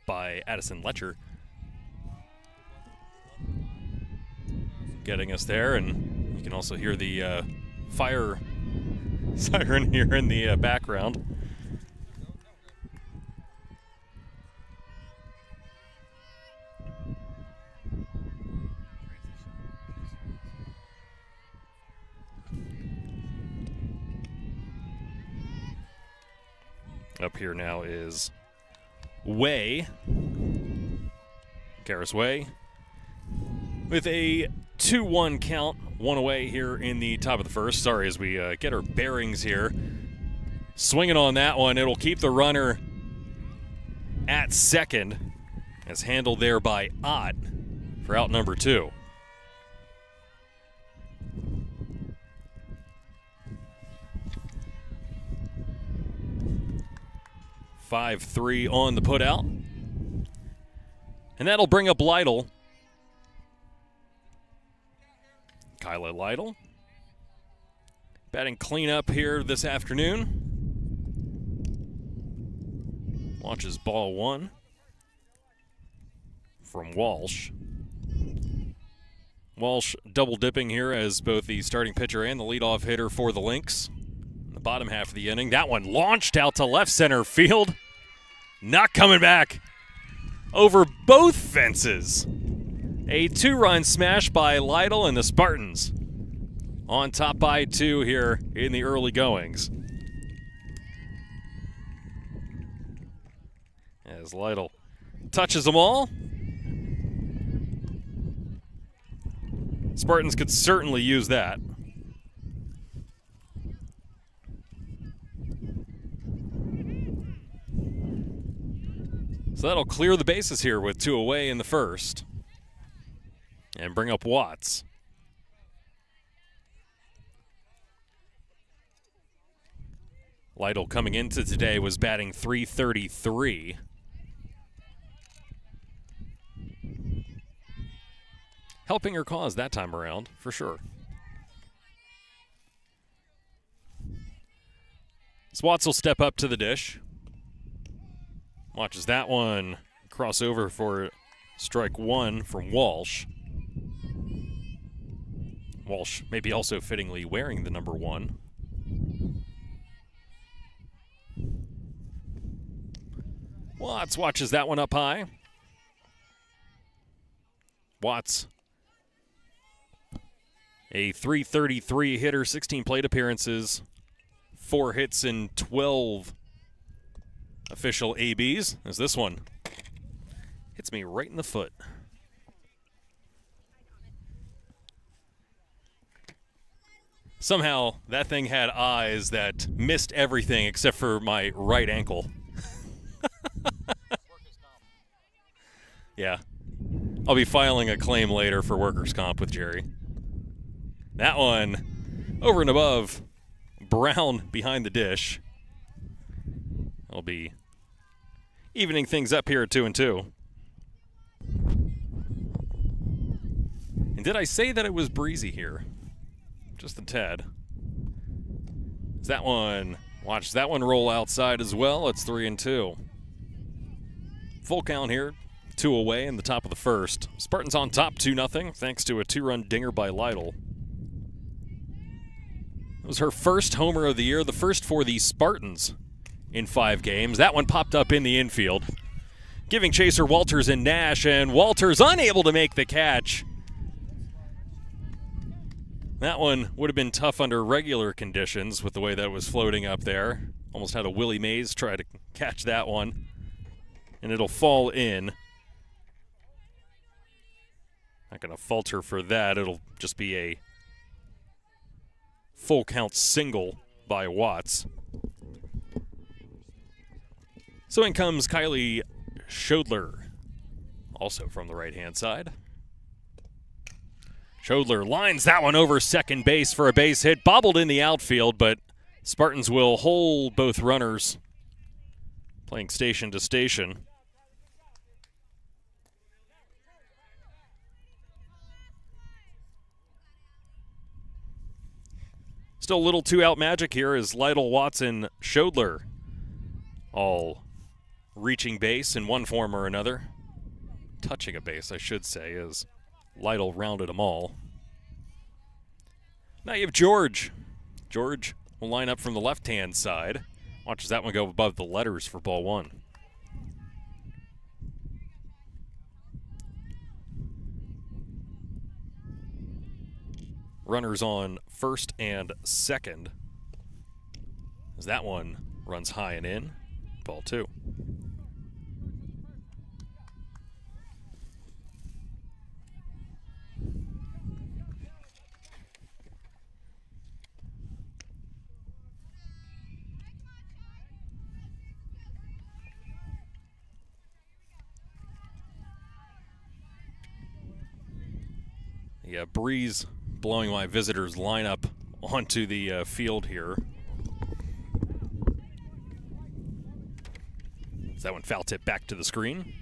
by Addison Letcher. Getting us there, and you can also hear the fire siren here in the background. Up here now is Way, Garris Way, with a 2-1 count, one away here in the top of the first. Sorry, as we get our bearings here. Swinging on that one, it'll keep the runner at second, as handled there by Ott for out number 2. 5-3 on the putout. And that'll bring up Lytle. Kyla Lytle batting cleanup here this afternoon. Watches ball 1 from Walsh. Walsh double dipping here as both the starting pitcher and the leadoff hitter for the Lynx. In the bottom half of the inning. That one launched out to left center field. Not coming back over both fences. A 2-run smash by Lytle and the Spartans on top by 2 here in the early goings. As Lytle touches them all. Spartans could certainly use that. So that'll clear the bases here with 2 away in the first. And bring up Watts. Lytle coming into today was batting .333. Helping her cause that time around, for sure. Watts will step up to the dish. Watches that one cross over for strike 1 from Walsh. Walsh maybe also fittingly wearing the number 1. Watts watches that one up high. Watts, a .333 hitter, 16 plate appearances, 4 hits in 12 official ABs, as this one hits me right in the foot. Somehow that thing had eyes that missed everything except for my right ankle. Yeah. I'll be filing a claim later for workers' comp with Jerry. That one over and above Brown behind the dish. I'll be evening things up here at 2-2. And did I say that it was breezy here? Just a tad. Is that one? Watch that one roll outside as well. It's 3-2. Full count here. 2 away in the top of the first. Spartans on top 2-0 thanks to a 2-run dinger by Lytle. It was her first homer of the year, the first for the Spartans in 5 games. That one popped up in the infield, giving chaser Walters and Nash, and Walters unable to make the catch. That one would have been tough under regular conditions with the way that it was floating up there. Almost had a Willie Mays try to catch that one, and it'll fall in. Not going to falter for that. It'll just be a full count single by Watts. So in comes Kylie Schodler, also from the right-hand side. Schodler lines that one over second base for a base hit, bobbled in the outfield, but Spartans will hold both runners playing station to station. Still a little 2-out magic here as Lytle, Watson, Schodler all reaching base in one form or another. Touching a base, I should say, as Lytle rounded them all. Now you have George. George will line up from the left-hand side. Watches that one go above the letters for ball one. Runners on first and second, as that one runs high and in. Ball two. Yeah, breeze blowing my visitors' lineup onto the field here. So that one foul tip back to the screen.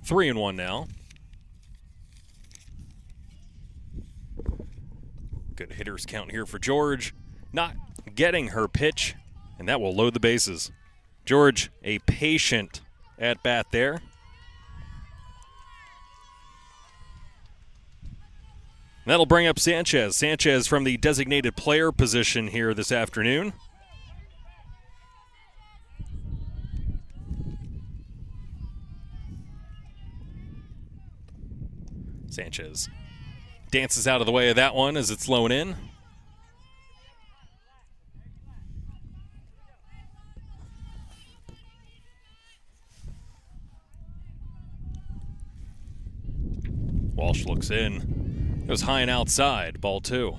3-1 now. Good hitters count here for George. Not getting her pitch, and that will load the bases. George, a patient at bat there. That'll bring up Sanchez. Sanchez from the designated player position here this afternoon. Sanchez dances out of the way of that one as it's low in. Walsh looks in. Goes high and outside, ball two.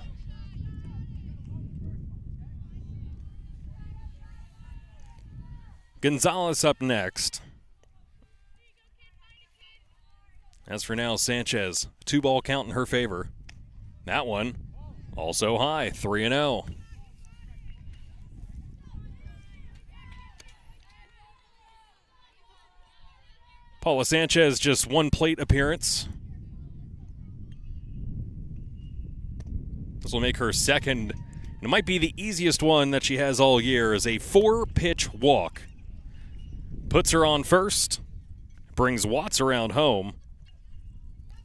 Gonzalez up next. As for now, Sanchez, 2-ball count in her favor. That one also high, 3-0. Paula Sanchez, just one plate appearance. This will make her second. It might be the easiest one that she has all year, is a 4-pitch walk. Puts her on first, brings Watts around home,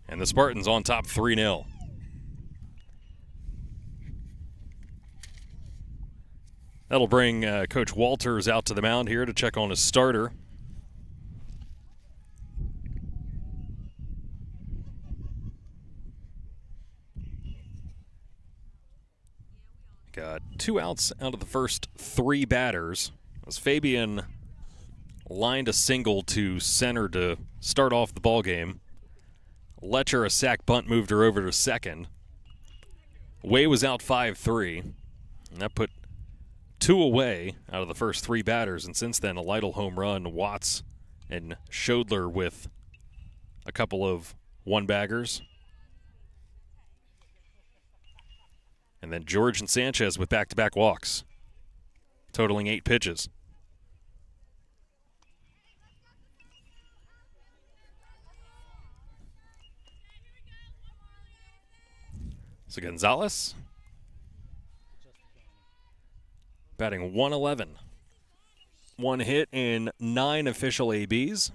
and the Spartans on top 3-0. That'll bring Coach Walters out to the mound here to check on his starter. Got 2 outs out of the first 3 batters, as Fabian lined a single to center to start off the ball game. Letcher, a sac bunt, moved her over to second. Way was out 5-3, and that put 2 away out of the first 3 batters, and since then a Lytle home run, Watts and Schodler with a couple of one-baggers. And then George and Sanchez with back-to-back walks, totaling 8 pitches. So Gonzalez batting .111. 1 hit in 9 official ABs.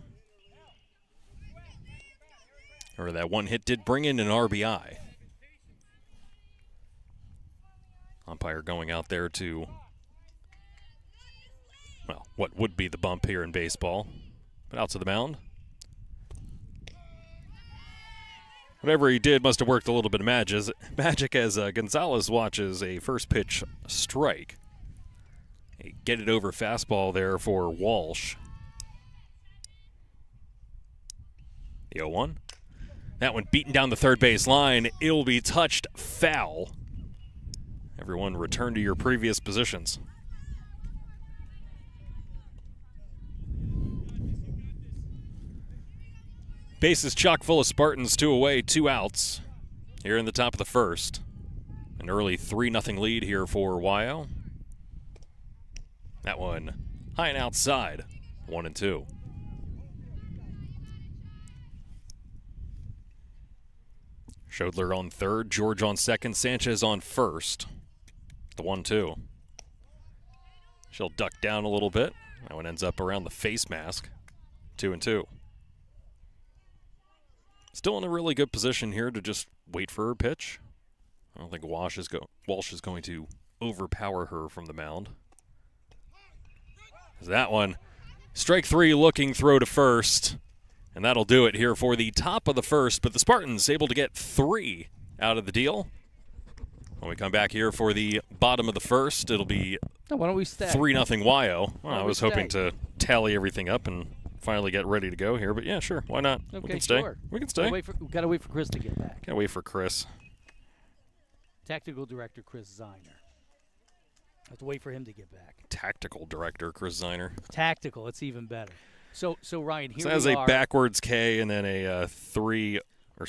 Or that 1 hit did bring in an RBI. Umpire going out there to, well, what would be the bump here in baseball. But out to the mound. Whatever he did must have worked a little bit of magic as Gonzalez watches a first pitch strike. A get it over fastball there for Walsh. The 0-1. That one beaten down the third base line. It'll be touched foul. Everyone return to your previous positions. Base is chock full of Spartans, 2 away, 2 outs. Here in the top of the first. An early 3-0 lead here for Wyo. That one high and outside, 1-2. Schodler on third, George on second, Sanchez on first. The 1-2. She'll duck down a little bit. That one ends up around the face mask. 2-2. Still in a really good position here to just wait for her pitch. I don't think Walsh is going to overpower her from the mound. That one, strike 3 looking throw to first. And that'll do it here for the top of the first. But the Spartans able to get 3 out of the deal. When we come back here for the bottom of the first, it'll be 3-0 Wyo. Well, I was hoping to tally everything up and finally get ready to go here. But yeah, sure. Why not? Okay, we can stay. Sure. We can stay. We've got to wait for Chris to get back. Gotta wait for Chris. Tactical director Chris Ziner. Have to wait for him to get back. Tactical director Chris Ziner. Tactical, it's even better. So Ryan, here so it we has are. a backwards K and then a 3 or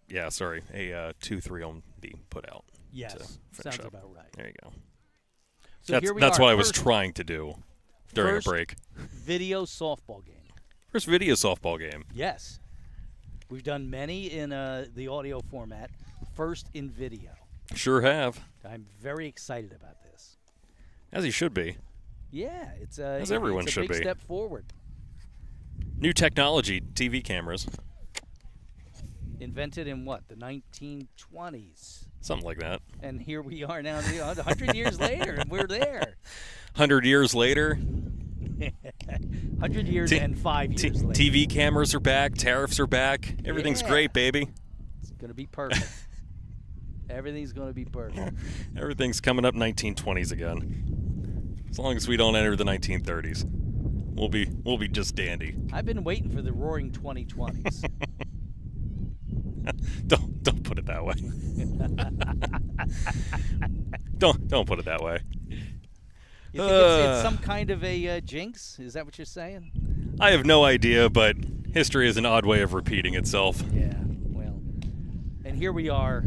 yeah, sorry, a 2-3 on the put out. Yes, sounds about right. There you go. So that's what I was trying to do during a break. Video softball game. First video softball game. Yes, we've done many in the audio format. First in video. Sure have. I'm very excited about this. As he should be. Yeah, it's as everyone it's a should big be. Step forward. New technology, TV cameras. Invented in what, the 1920s? Something like that. And here we are now, 100 years later, and we're there. 100 years later. 100 years and 5 years later. TV cameras are back. Tariffs are back. Everything's great, baby. It's going to be perfect. Everything's going to be perfect. Everything's coming up 1920s again. As long as we don't enter the 1930s, we'll be just dandy. I've been waiting for the roaring 2020s. Don't put it that way. don't put it that way. You think it's some kind of a jinx? Is that what you're saying? I have no idea, but history is an odd way of repeating itself. Yeah, well. And here we are.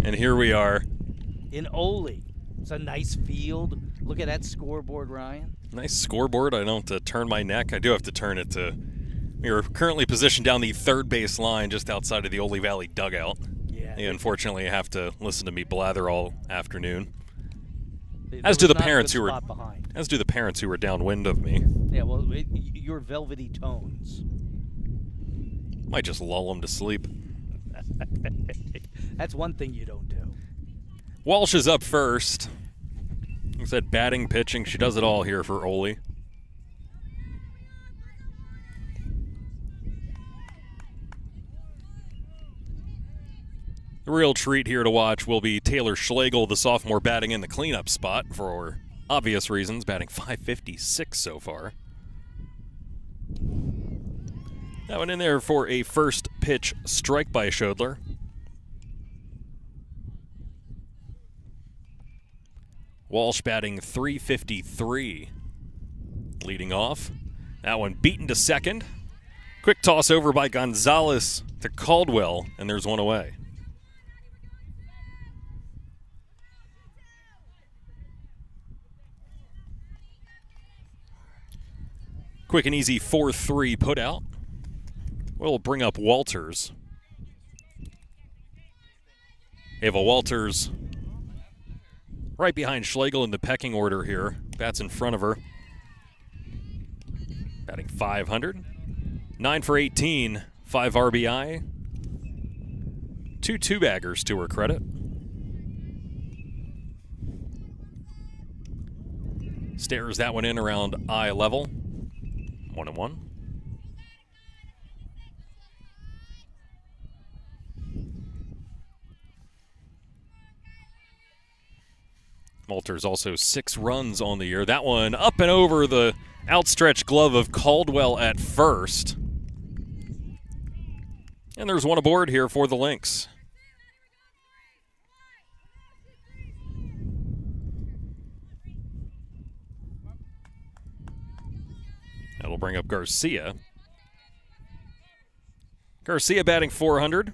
In Oley. It's a nice field. Look at that scoreboard, Ryan. Nice scoreboard. I don't have to turn my neck. I do have to turn it to... We are currently positioned down the third base line just outside of the Oley Valley dugout. Yeah. You unfortunately have to listen to me blather all afternoon. As do the parents who were downwind of me. Yeah, well, your velvety tones. Might just lull them to sleep. That's one thing you don't do. Walsh is up first. Like I said, batting, pitching, she does it all here for Oley. The real treat here to watch will be Taylor Schlegel, the sophomore, batting in the cleanup spot for obvious reasons, batting .556 so far. That one in there for a first pitch strike by Schodler. Walsh batting .353, leading off. That one beaten to second. Quick toss over by Gonzalez to Caldwell, and there's one away. Quick and easy 4-3 put out. We'll bring up Walters. Ava Walters right behind Schlegel in the pecking order here. Bats in front of her. Batting .500. 9 for 18, 5 RBI. 2 two-baggers to her credit. Stares that one in around eye level. 1-1. Walters also 6 runs on the year. That one up and over the outstretched glove of Caldwell at first. And there's one aboard here for the Lynx. That'll bring up Garcia. Garcia batting .400.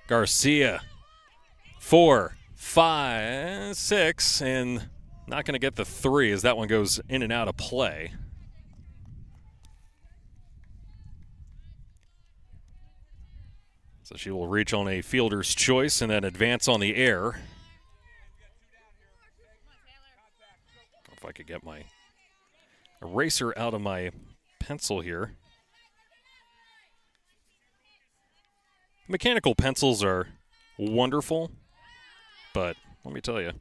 Garcia, 4, 5, 6, and not going to get the 3 as that one goes in and out of play. So she will reach on a fielder's choice and then advance on the air. If I could get my eraser out of my pencil here. Mechanical pencils are wonderful, but let me tell you.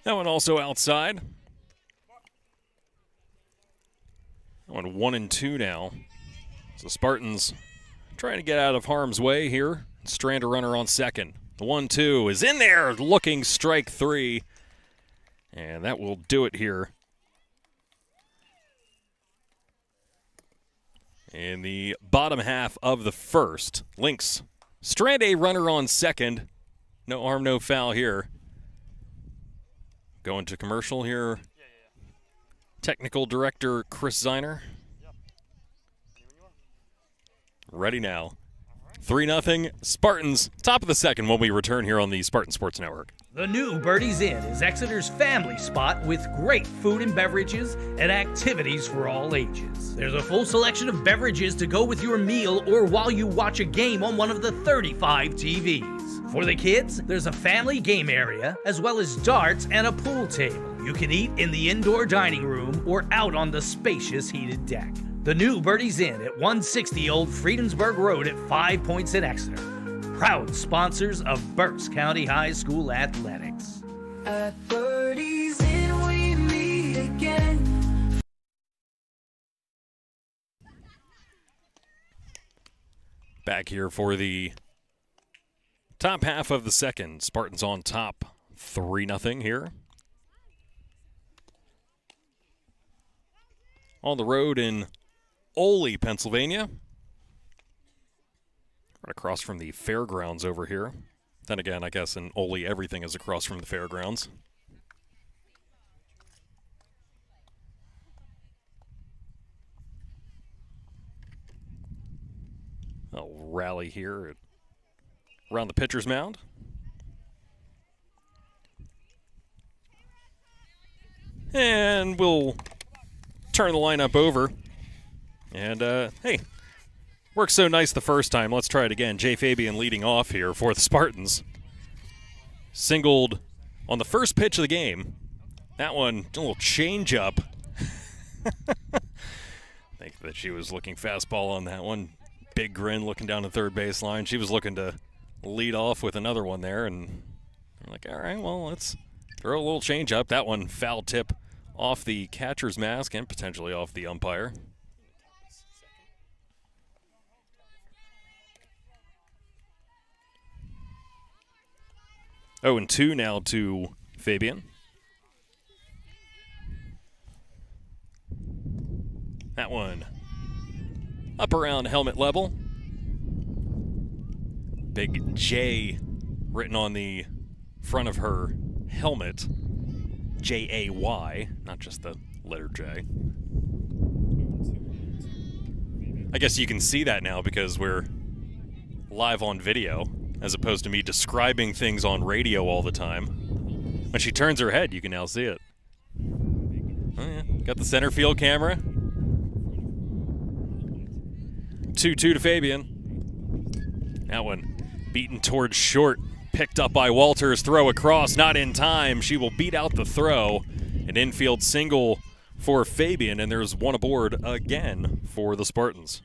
That one also outside. That one 1-2 now. So Spartans trying to get out of harm's way here. Strand a runner on second. The 1-2 is in there, looking strike three. And that will do it here. In the bottom half of the first, Lynx strand a runner on second. No harm, no foul here. Going to commercial here. Technical director Chris Zeiner. Ready now. 3-0 Spartans, top of the second when we return here on the Spartan Sports Network. The new Birdie's Inn is Exeter's family spot with great food and beverages and activities for all ages. There's a full selection of beverages to go with your meal or while you watch a game on one of the 35 TVs. For the kids, there's a family game area, as well as darts and a pool table. You can eat in the indoor dining room or out on the spacious heated deck. The new Birdie's Inn at 160 Old Friedensburg Road at 5 Points in Exeter. Proud sponsors of Berks County High School athletics. At Birdie's Inn we meet again. Back here for the top half of the second. Spartans on top, 3-0 here. On the road in Oley, Pennsylvania. Right across from the fairgrounds over here. Then again, I guess in Oley, everything is across from the fairgrounds. I'll rally here around the pitcher's mound. And we'll turn the lineup over. And, hey, worked so nice the first time. Let's try it again. Jay Fabian leading off here for the Spartans. Singled on the first pitch of the game. That one, a little change-up. I think that she was looking fastball on that one. Big grin looking down the third baseline. She was looking to lead off with another one there. And I'm like, all right, well, let's throw a little change-up. That one foul tip off the catcher's mask and potentially off the umpire. Oh, and 2 now to Fabian. That one up around helmet level. Big J written on the front of her helmet. J-A-Y, not just the letter J. I guess you can see that now because we're live on video as opposed to me describing things on radio all the time. When she turns her head, you can now see it. Oh, yeah. Got the center field camera. 2-2 to Fabian. That one beaten towards short. Picked up by Walters. Throw across. Not in time. She will beat out the throw. An infield single for Fabian, and there's one aboard again for the Spartans.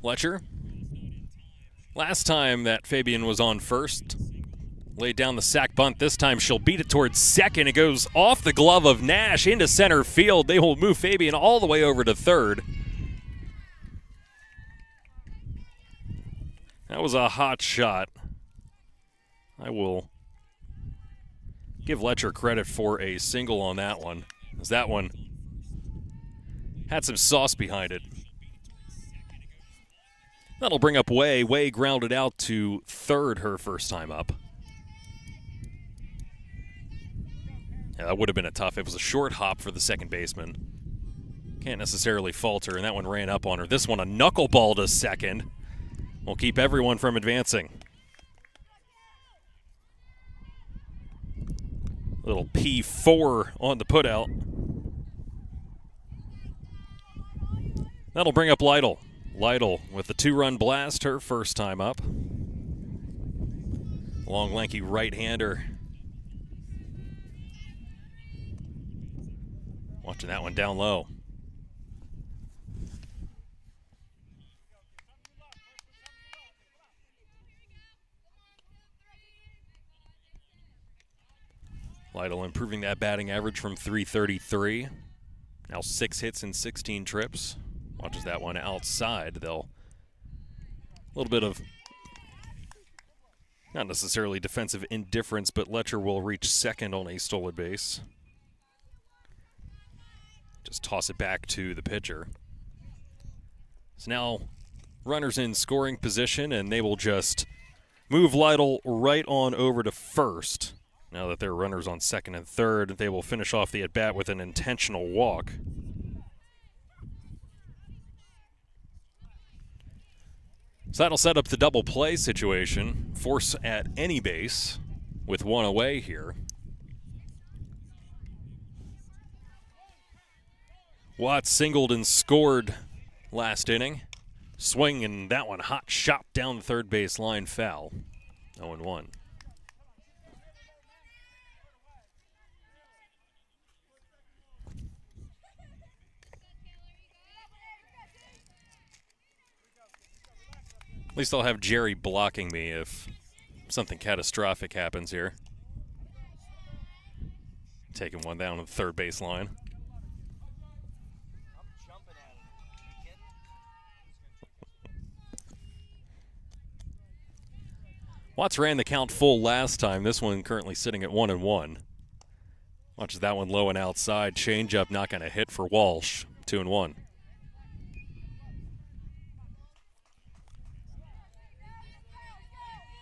Fletcher. Last time that Fabian was on first, laid down the sack bunt. This time she'll beat it towards second. It goes off the glove of Nash into center field. They will move Fabian all the way over to third. That was a hot shot. I will Give Letcher credit for a single on that one, as that one had some sauce behind it. That'll bring up Way. Way grounded out to third her first time up. Yeah, that would have been a tough. It was a short hop for the second baseman. Can't necessarily falter, and that one ran up on her. This one, a knuckleball to second. Will keep everyone from advancing. Little P4 on the putout. That'll bring up Lytle. Lytle with the 2-run blast, her first time up. Long, lanky right-hander. Watching that one down low. Lytle improving that batting average from .333. Now 6 hits and 16 trips. Watches that one outside. They'll a little bit of not necessarily defensive indifference, but Letcher will reach second on a stolen base. Just toss it back to the pitcher. So now runners in scoring position, and they will just move Lytle right on over to first. Now that there are runners on second and third, they will finish off the at-bat with an intentional walk. So that'll set up the double play situation. Force at any base with one away here. Watts singled and scored last inning. Swing, and that one hot shot down the third base line, foul. 0-1. At least I'll have Jerry blocking me if something catastrophic happens here. Taking one down on the third base line. Watts ran the count full last time. This one currently sitting at 1-1. Watches that one low and outside. Changeup not going to hit for Walsh. 2-1.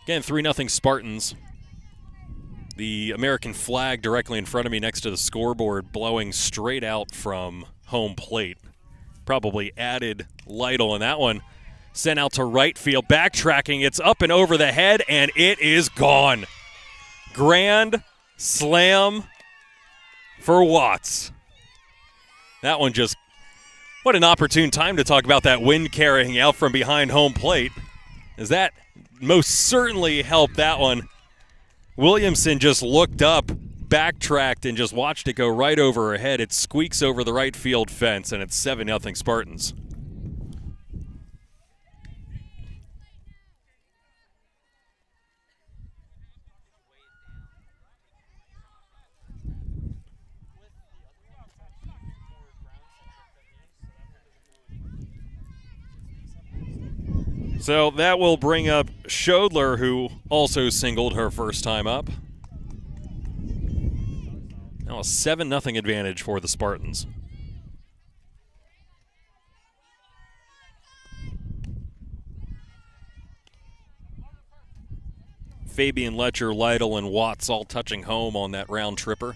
Again, 3-0 Spartans. The American flag directly in front of me next to the scoreboard blowing straight out from home plate. Probably added Lytle in that one. Sent out to right field, backtracking. It's up and over the head, and it is gone. Grand slam for Watts. That one just, what an opportune time to talk about that wind carrying out from behind home plate. As that most certainly helped that one. Williamson just looked up, backtracked, and just watched it go right over her head. It squeaks over the right field fence, and it's 7-0 Spartans. So that will bring up Schodler, who also singled her first time up. Now a 7-0 advantage for the Spartans. Fabian, Letcher, Lytle, and Watts all touching home on that round tripper.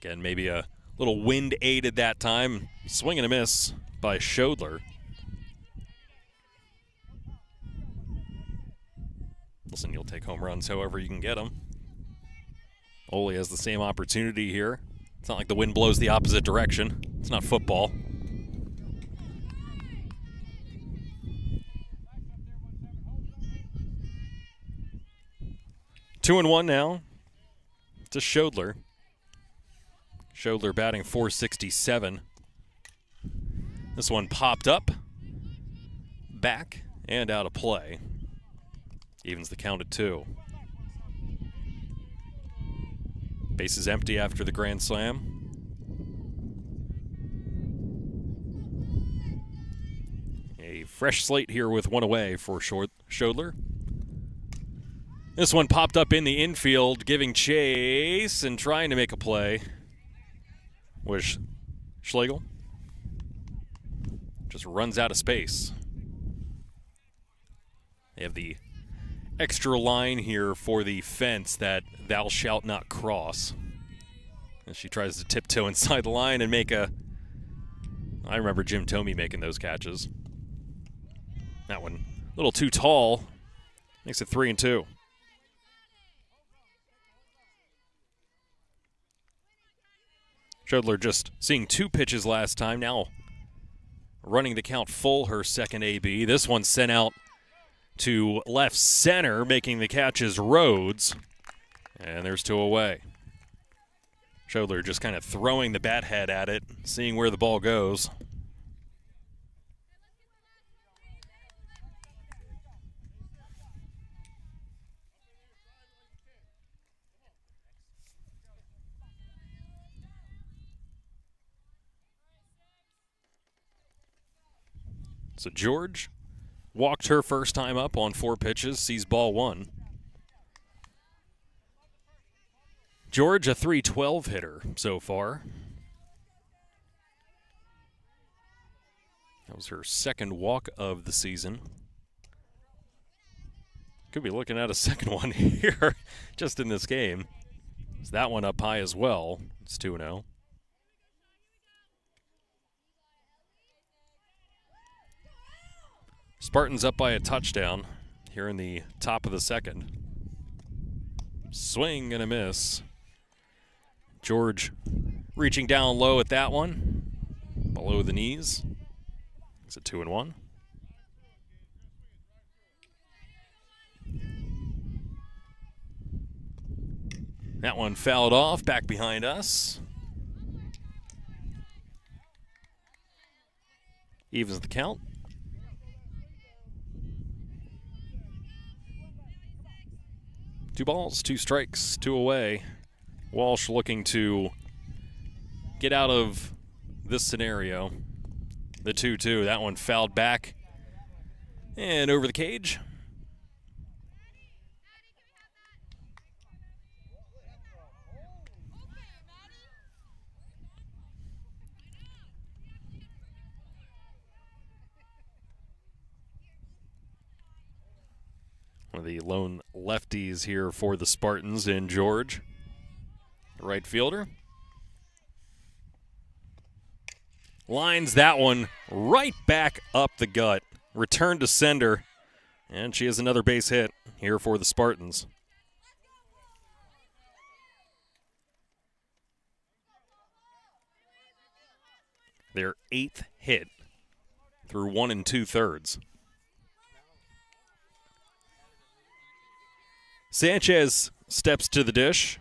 Again, maybe a little wind aided that time. Swing and a miss by Schodler. Listen, you'll take home runs however you can get them. Oley has the same opportunity here. It's not like the wind blows the opposite direction. It's not football. Two and one now to Schodler. Schodler batting .467. This one popped up, back, and out of play. Evens the count at 2. Base is empty after the grand slam. A fresh slate here with one away for Schodler. This one popped up in the infield, giving chase and trying to make a play. Was Schlegel. Just runs out of space. They have the extra line here for the fence that thou shalt not cross. As she tries to tiptoe inside the line and make a... I remember Jim Thome making those catches. That one a little too tall. Makes it 3-2. Schodler just seeing 2 pitches last time. Now running the count full, her second AB. This one sent out to left center, making the catch is Rhodes. And there's 2 away. Schodler just kind of throwing the bat head at it, seeing where the ball goes. So George walked her first time up on 4 pitches, sees ball 1. George, a .312 hitter so far. That was her second walk of the season. Could be looking at a second one here just in this game. Is that one up high as well? It's 2-0. Spartans up by a touchdown here in the top of the second. Swing and a miss. George reaching down low at that one, below the knees. It's a 2-1. That one fouled off, back behind us. Evens the count. Two balls, 2 strikes, 2 away. Walsh looking to get out of this scenario. The 2-2, that one fouled back and over the cage. One of the lone lefties here for the Spartans in George. Right fielder. Lines that one right back up the gut. Return to sender. And she has another base hit here for the Spartans. Their 8th hit through 1 2/3. Sanchez steps to the dish.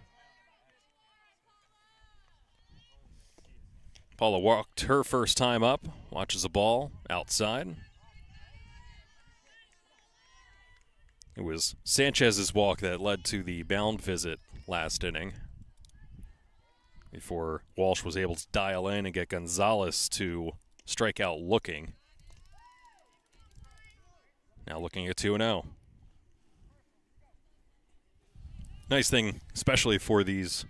Paula walked her first time up, watches a ball outside. It was Sanchez's walk that led to the bound visit last inning, before Walsh was able to dial in and get Gonzalez to strike out looking. Now looking at 2-0. Nice thing, especially for these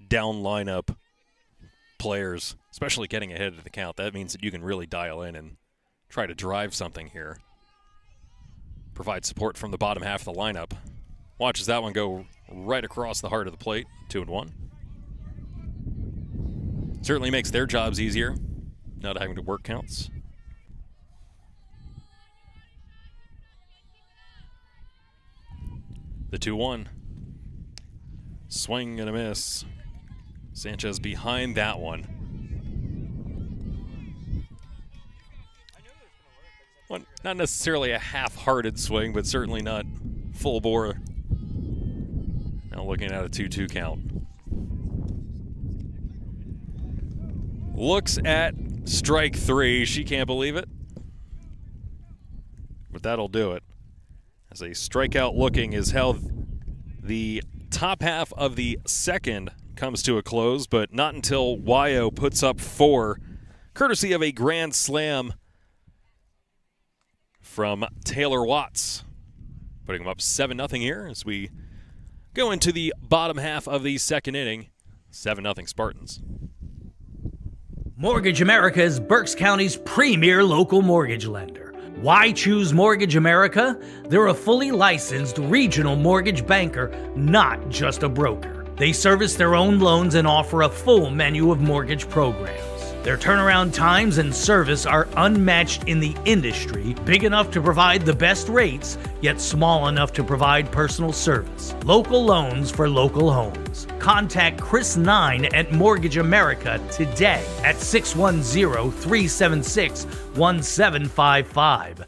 down lineup players, especially getting ahead of the count. That means that you can really dial in and try to drive something here. Provide support from the bottom half of the lineup. Watches that one go right across the heart of the plate. 2-1. Certainly makes their jobs easier, not having to work counts. The 2-1. Swing and a miss. Sanchez behind that one. Well, not necessarily a half-hearted swing, but certainly not full bore. Now looking at a 2-2 count. Looks at strike 3. She can't believe it. But that'll do it. As a strikeout looking is how the top half of the second comes to a close, but not until Wyo puts up 4, courtesy of a grand slam from Taylor Watts. putting them up 7-0 here as we go into the bottom half of the second inning. 7-0 Spartans. Mortgage America is Berks County's premier local mortgage lender. Why choose Mortgage America? They're a fully licensed regional mortgage banker, not just a broker. They service their own loans and offer a full menu of mortgage programs. Their turnaround times and service are unmatched in the industry, big enough to provide the best rates, yet small enough to provide personal service. Local loans for local homes. Contact Chris 9 at Mortgage America today at 610-376-1755.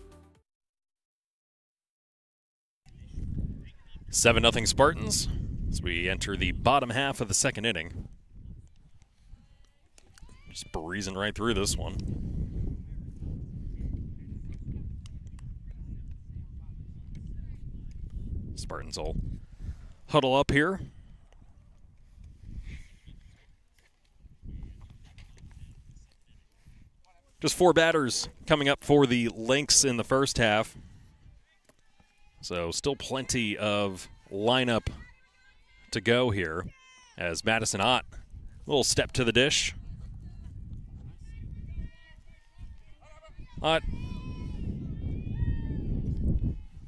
7-0 Spartans as we enter the bottom half of the second inning. Just breezing right through this one. Spartans will huddle up here. Just 4 batters coming up for the Lynx in the first half. So still plenty of lineup to go here as Madison Ott, little step to the dish. Ott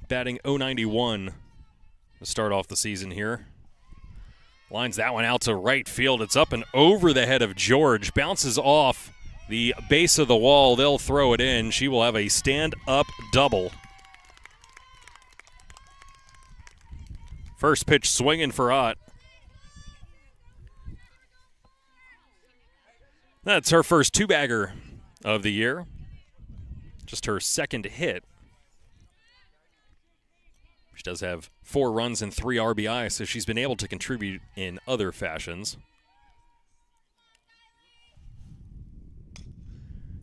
batting .091 to start off the season here. Lines that one out to right field. It's up and over the head of George. Bounces off the base of the wall. They'll throw it in. She will have a stand-up double. First pitch swinging for Ott. That's her first 2-bagger of the year. Just her second hit. She does have 4 runs and 3 RBI, so she's been able to contribute in other fashions.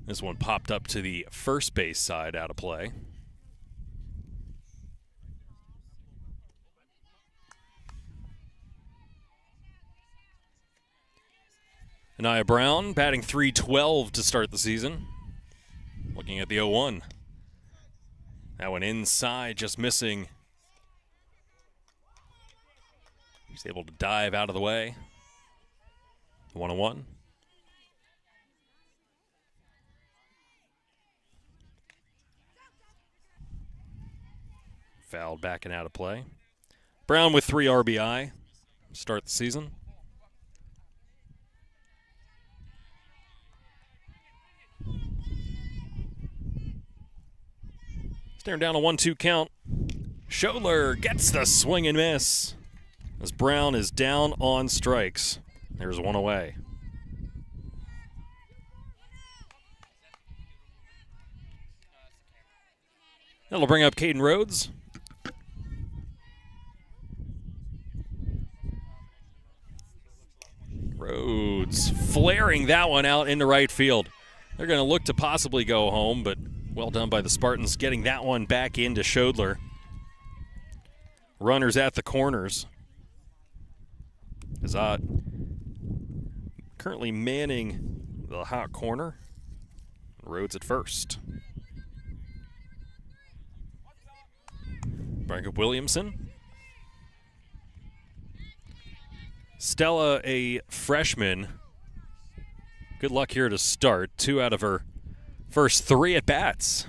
This one popped up to the first base side out of play. Anaya Brown batting .312 to start the season. Looking at the 0-1. That one inside, just missing. He's able to dive out of the way. 1-1. Fouled back and out of play. Brown with 3 RBI. Start the season. Staring down a 1-2 count. Schoedler gets the swing and miss as Brown is down on strikes. There's one away. That'll bring up Caden Rhodes. Rhodes flaring that one out into right field. They're going to look to possibly go home, but well done by the Spartans getting that one back into Schoedler. Runners at the corners. Ott currently manning the hot corner. Rhodes at first. Bring up Williamson. Stella, a freshman. Good luck here to start. 2 out of her first 3 at-bats,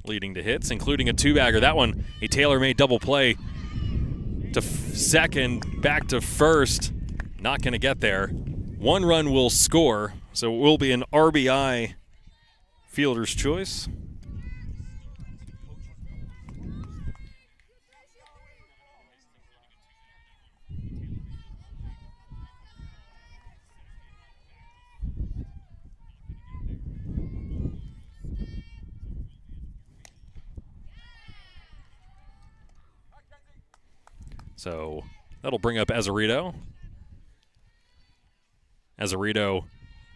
leading to hits, including a 2-bagger. That one, a tailor-made double play to second, back to first. Not going to get there. 1 run will score, so it will be an RBI fielder's choice. So that'll bring up Azarito. Azarito,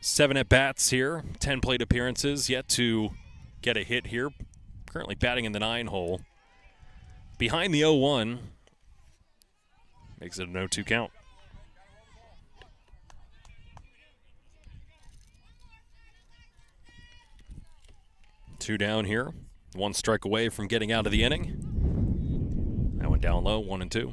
7 at-bats here, 10 plate appearances, yet to get a hit here. Currently batting in the 9 hole. Behind the 0-1. Makes it a 0-2 count. Two down here. 1 strike away from getting out of the inning. down low, 1-2.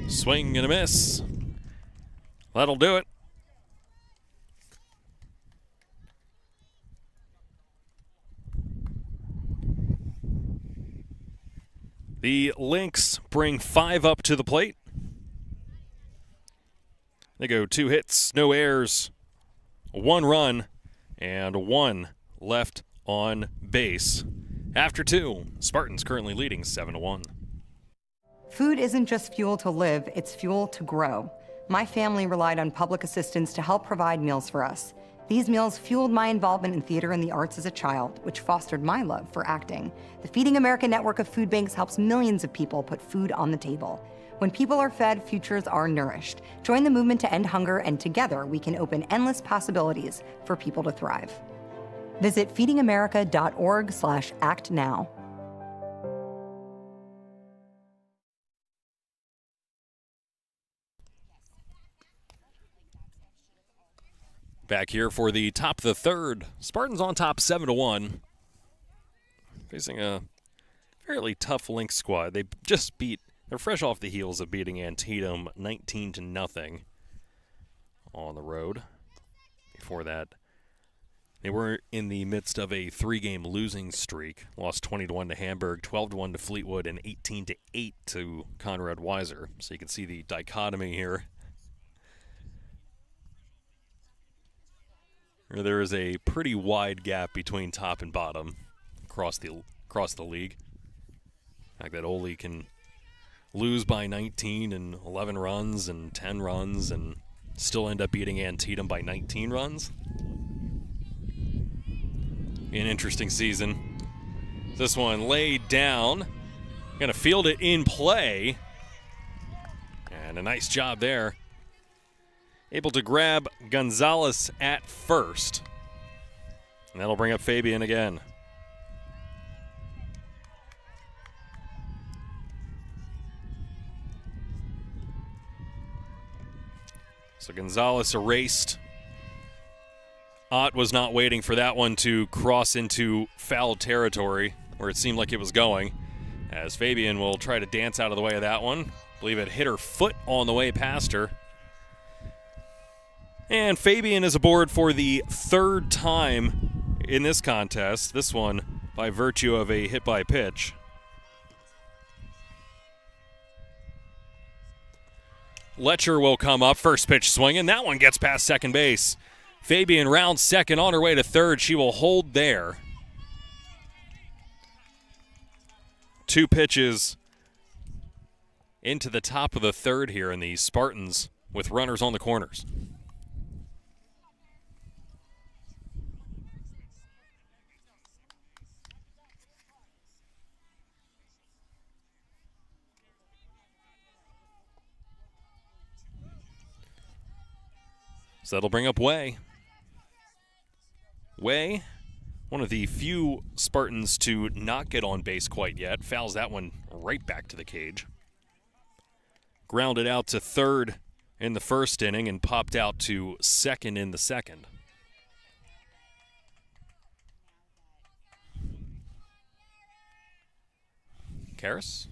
Swing and a miss. That'll do it. The Lynx bring 5 up to the plate. They go 2 hits, no errors, 1 run, and 1 left on base. After 2, Spartans currently leading 7-1. Food isn't just fuel to live, it's fuel to grow. My family relied on public assistance to help provide meals for us. These meals fueled my involvement in theater and the arts as a child, which fostered my love for acting. The Feeding America network of food banks helps millions of people put food on the table. When people are fed, futures are nourished. Join the movement to end hunger, and together we can open endless possibilities for people to thrive. Visit feedingamerica.org/actnow. Back here for the top of the third. Spartans on top 7-1. Facing a fairly tough Lynx squad. They're fresh off the heels of beating Antietam 19-0 on the road. Before that, they were in the midst of a 3-game losing streak. Lost 20-1 to Hamburg, 12-1 to Fleetwood, and 18-8 to Conrad Weiser. So you can see the dichotomy here. There is a pretty wide gap between top and bottom across the league. The fact that Oley can lose by 19 and 11 runs and 10 runs and still end up beating Antietam by 19 runs. Be an interesting season. This one laid down. Gonna field it in play. And a nice job there. Able to grab Gonzalez at first. And that'll bring up Fabian again. So Gonzalez erased. Ott was not waiting for that one to cross into foul territory where it seemed like it was going, as Fabian will try to dance out of the way of that one. I believe it hit her foot on the way past her. And Fabian is aboard for the 3rd time in this contest, this one by virtue of a hit by pitch. Letcher will come up, first pitch swinging. That one gets past second base. Fabian rounds second on her way to third. She will hold there. 2 pitches into the top of the third here in the Spartans with runners on the corners. So that'll bring up Way. Way, one of the few Spartans to not get on base quite yet, fouls that one right back to the cage. Grounded out to third in the first inning and popped out to second in the second. Karras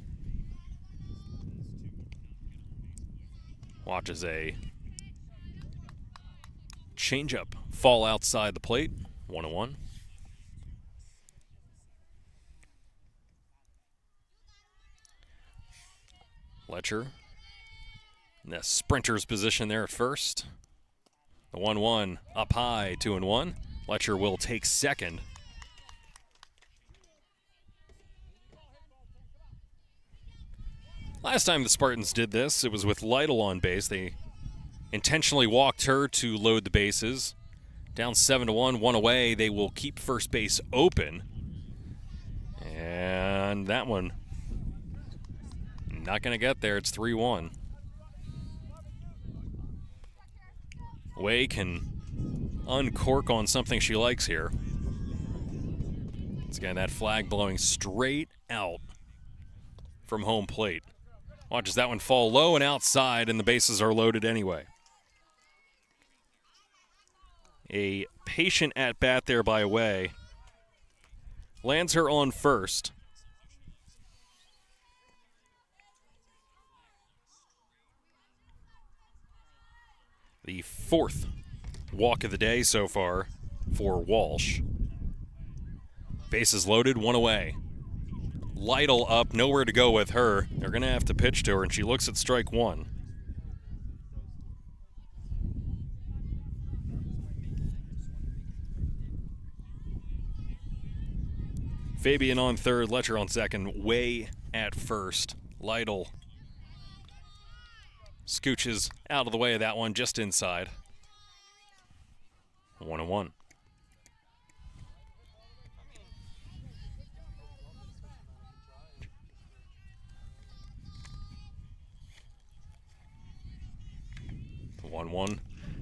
watches a changeup fall outside the plate, 1-1. Letcher in the sprinter's position there at first. The 1-1 up high, 2-1. Letcher will take second. Last time the Spartans did this, it was with Lytle on base. They intentionally walked her to load the bases. Down 7-1, 1 away. They will keep first base open. And that one not going to get there. It's 3-1. Way can uncork on something she likes here. Once again, that flag blowing straight out from home plate. Watches that one fall low and outside, and the bases are loaded anyway. A patient at bat there by Way. Lands her on first. The fourth walk of the day so far for Walsh. Bases loaded, one away. Lytle up, nowhere to go with her. They're going to have to pitch to her, and she looks at strike one. Fabian on third, Letcher on second, Way at first. Lytle scooches out of the way of that one, just inside. 1-1.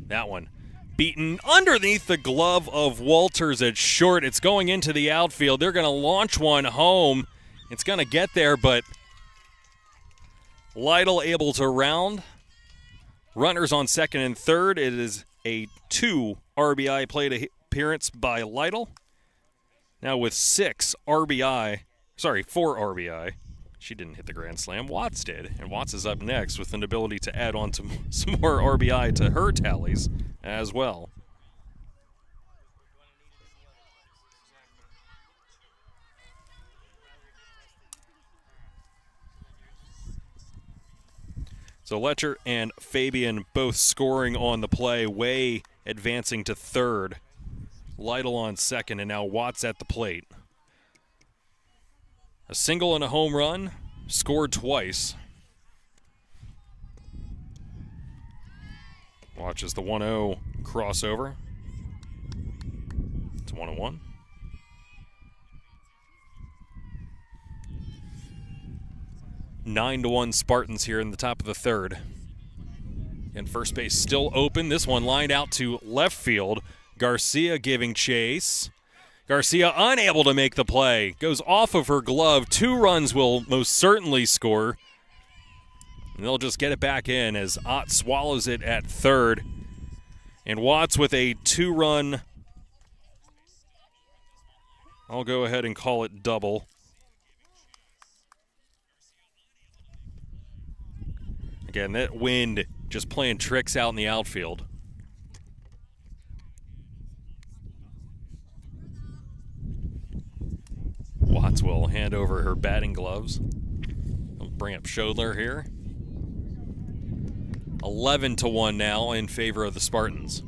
That one beaten underneath the glove of Walters at short. It's going into the outfield. They're going to launch one home. It's going to get there, but Lytle able to round. Runners on second and third. It is a 2 RBI plate appearance by Lytle. Now with 4 RBI. She didn't hit the grand slam. Watts did, and Watts is up next with an ability to add on to some more RBI to her tallies as well. So Letcher and Fabian both scoring on the play. Way advancing to third. Lytle on second, and now Watts at the plate. A single and a home run, scored twice. Watches the 1-0 crossover. It's 1-1. Nine to 1 Spartans here in the top of the third. And first base still open. This one lined out to left field. Garcia giving chase. Garcia unable to make the play. Goes off of her glove. 2 runs will most certainly score. And they'll just get it back in as Ott swallows it at third. And Watts with a 2-run, I'll go ahead and call it double. Again, that wind just playing tricks out in the outfield. Watts will hand over her batting gloves. I'll bring up Schodler here. 11 to 1 now in favor of the Spartans.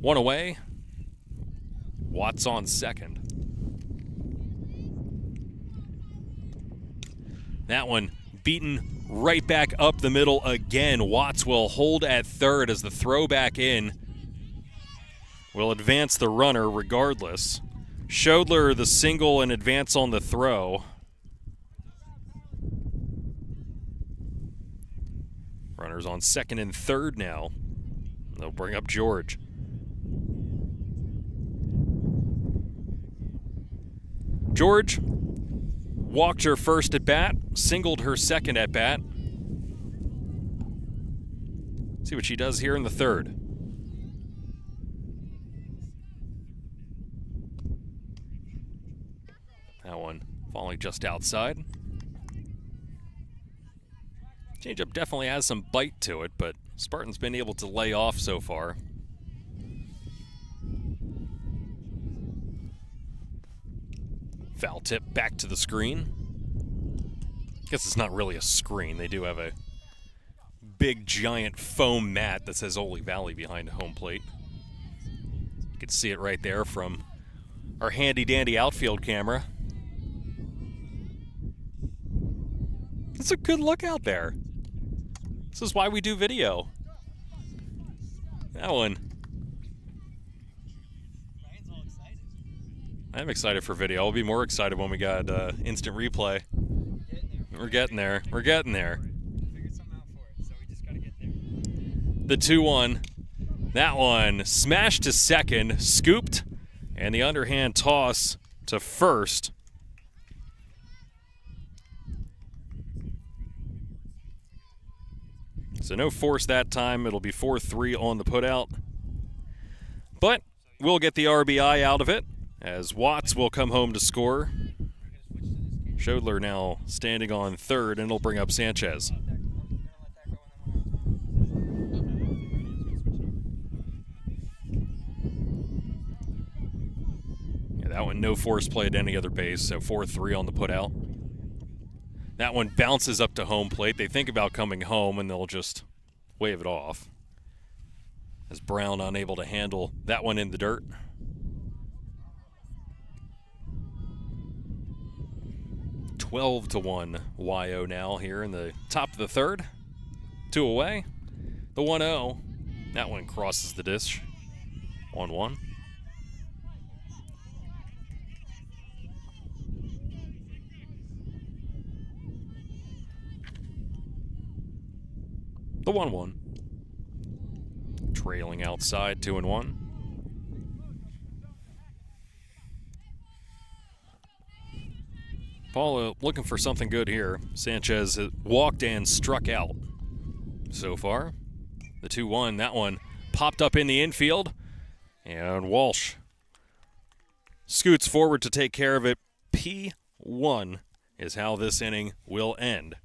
One away. Watts on second. That one beaten right back up the middle again. Watts will hold at third as the throw back in will advance the runner regardless. Schodler the single and advance on the throw. Runners on second and third now. They'll bring up George. George walked her first at bat, singled her second at bat. See what she does here in the third. That one falling just outside. Changeup definitely has some bite to it, but Spartan's been able to lay off so far. Foul tip back to the screen. Guess it's not really a screen. They do have a big giant foam mat that says Oley Valley behind home plate. You can see it right there from our handy dandy outfield camera. It's a good look out there. This is why we do video. That one. I'm excited for video. I'll be more excited when we got instant replay. We're getting there. We're getting there. Figured something out for it, so we just gotta get there. The 2-1. That one smashed to second, scooped, and the underhand toss to first. So no force that time. It'll be 4-3 on the putout. But we'll get the RBI out of it as Watts will come home to score. Schodler now standing on third, and it'll bring up Sanchez. Yeah, that one no force play at any other base, so 4-3 on the putout. That one bounces up to home plate. They think about coming home, and they'll just wave it off. As Brown unable to handle that one in the dirt. (12-1) YO now here in the top of the third. 2 away. The 1-0. That one crosses the dish. 1-1. The 1-1. Trailing outside, 2-1. Paul looking for something good here. Sanchez walked and struck out so far. The 2-1, that one popped up in the infield. And Walsh scoots forward to take care of it. P1 is how this inning will end.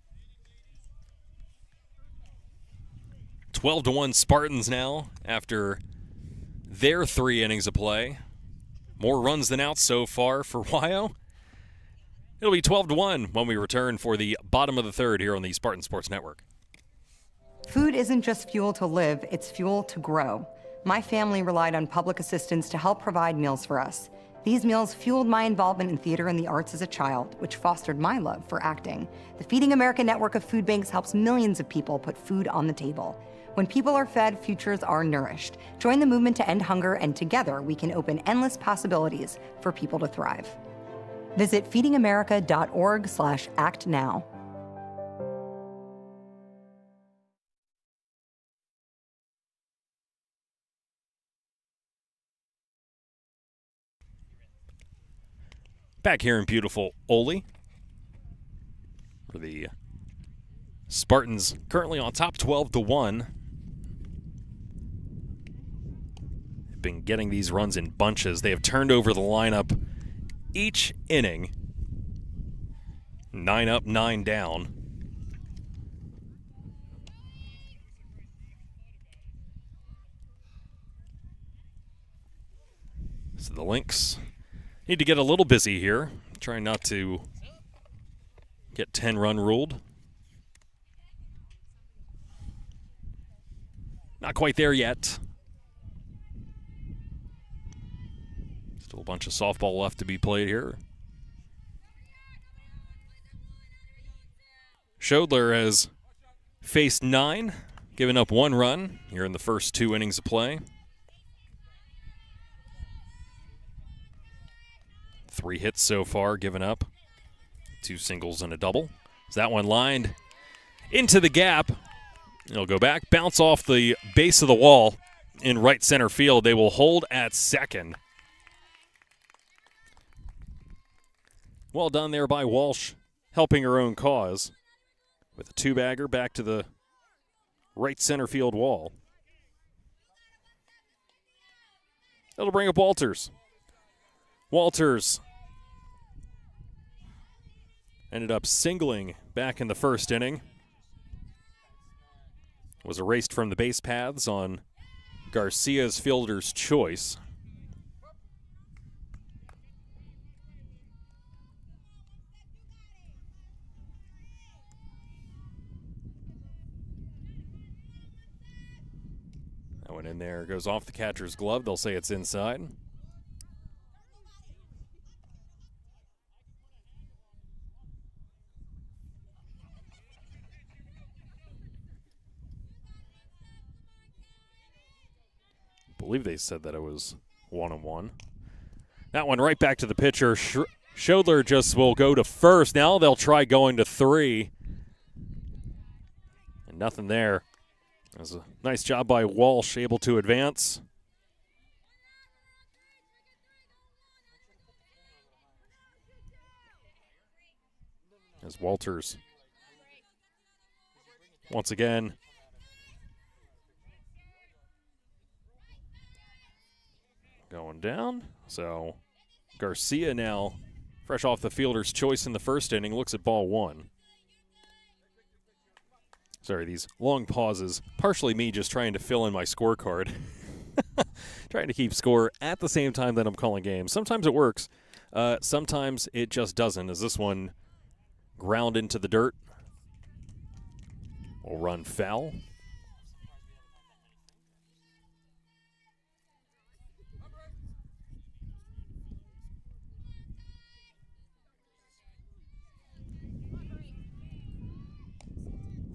12-1 Spartans now after their 3 innings of play. More runs than outs so far for YO. It'll be 12-1 when we return for the bottom of the third here on the Spartan Sports Network. Food isn't just fuel to live, it's fuel to grow. My family relied on public assistance to help provide meals for us. These meals fueled my involvement in theater and the arts as a child, which fostered my love for acting. The Feeding America network of food banks helps millions of people put food on the table. When people are fed, futures are nourished. Join the movement to end hunger, and together we can open endless possibilities for people to thrive. Visit feedingamerica.org/act now. Back here in beautiful Oley, where the Spartans currently on top 12-1. They've been getting these runs in bunches. They have turned over the lineup each inning. 9 up, 9 down. So the Lynx need to get a little busy here, trying not to get 10-run ruled. Not quite there yet. Still a bunch of softball left to be played here. Schodler has faced 9, given up 1 run here in the first 2 innings of play. 3 hits so far given up. 2 singles and a double. So that one lined into the gap. It'll go back, bounce off the base of the wall in right center field. They will hold at second. Well done there by Walsh, helping her own cause with a 2-bagger back to the right center field wall. That'll bring up Walters. Walters ended up singling back in the first inning. Was erased from the base paths on Garcia's fielder's choice. That one in there goes off the catcher's glove. They'll say it's inside. I believe they said that it was 1-1. That one right back to the pitcher. Schodler just will go to first. Now they'll try going to 3. And nothing there. That was a nice job by Walsh, able to advance. As Walters once again going down. So Garcia now, fresh off the fielder's choice in the first inning, looks at ball one. Sorry, these long pauses, partially me just trying to fill in my scorecard. Trying to keep score at the same time that I'm calling games. Sometimes it works. Sometimes it just doesn't, as this one ground into the dirt. Will run foul.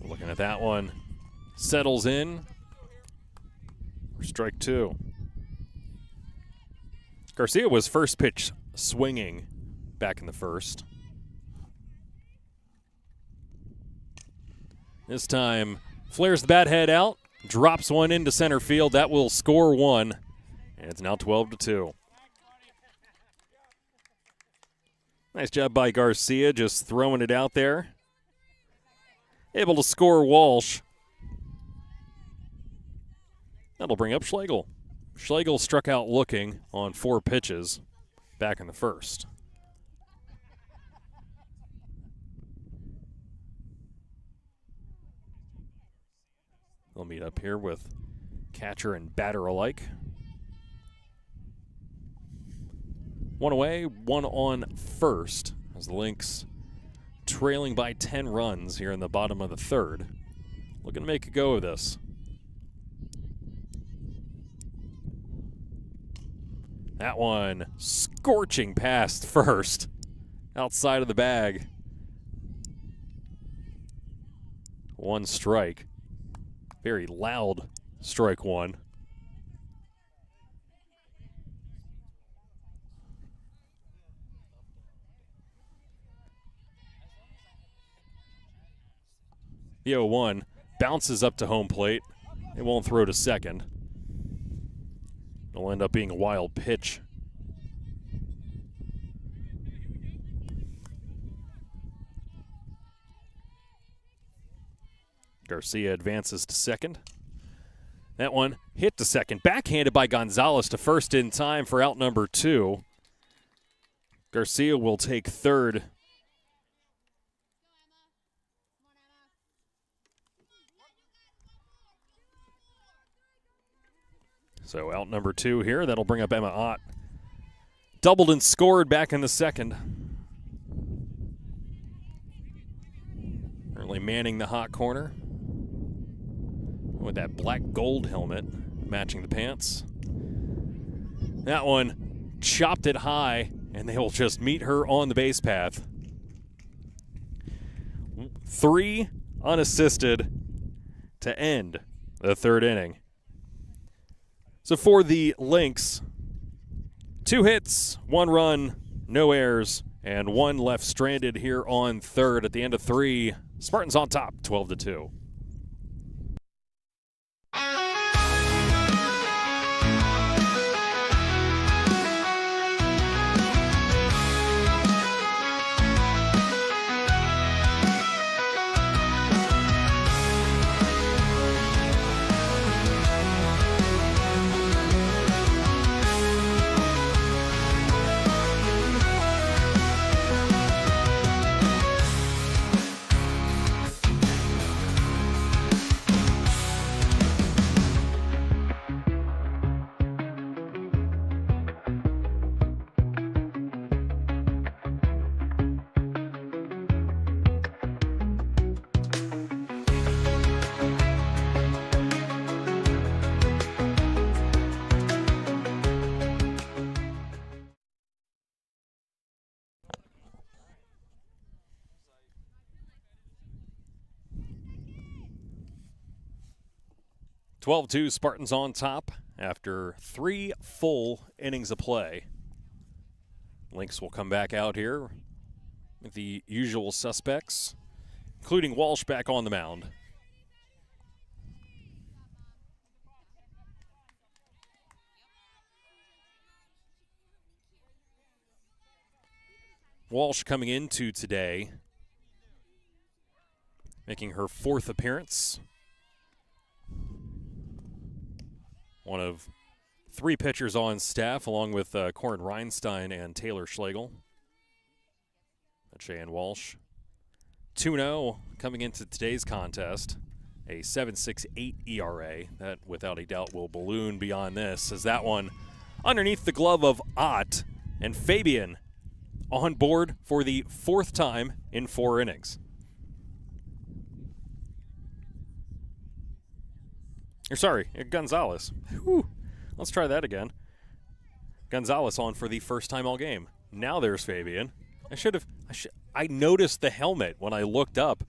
Looking at that one. Settles in. Strike two. Garcia was first pitch swinging back in the first. This time, flares the bat head out, drops one into center field. That will score one, and it's now 12-2. Nice job by Garcia, just throwing it out there. Able to score Walsh. That'll bring up Schlegel. Schlegel struck out looking on 4 pitches back in the first. They'll meet up here with catcher and batter alike. One away, one on first, as the Lynx trailing by 10 runs here in the bottom of the third. Looking to make a go of this. That one scorching past first, outside of the bag. One strike. Very loud strike one. The 0-1 bounces up to home plate. It won't throw to second. It'll end up being a wild pitch. Garcia advances to second. That one hit to second. Backhanded by Gonzalez to first in time for out number 2. Garcia will take third. So out number 2 here. That'll bring up Emma Ott. Doubled and scored back in the second. Currently manning the hot corner with that black gold helmet matching the pants. That one chopped it high, and they will just meet her on the base path. 3 unassisted to end the third inning. So for the Lynx, 2 hits, 1 run, no errors, and 1 left stranded here on third at the end of 3. Spartans on top, 12-2. Spartans on top after 3 full innings of play. Lynx will come back out here with the usual suspects, including Walsh back on the mound. Walsh coming into today, making her 4th appearance. One of 3 pitchers on staff, along with Corin Reinstein and Taylor Schlegel. That's Cheyenne Walsh. 2-0 coming into today's contest. A 7.68 ERA. That, without a doubt, will balloon beyond this, as that one underneath the glove of Ott, and Fabian on board for the 4th time in 4 innings. Or sorry, Gonzalez. Whew. Let's try that again. Gonzalez on for the first time all game. Now there's Fabian. I noticed the helmet when I looked up.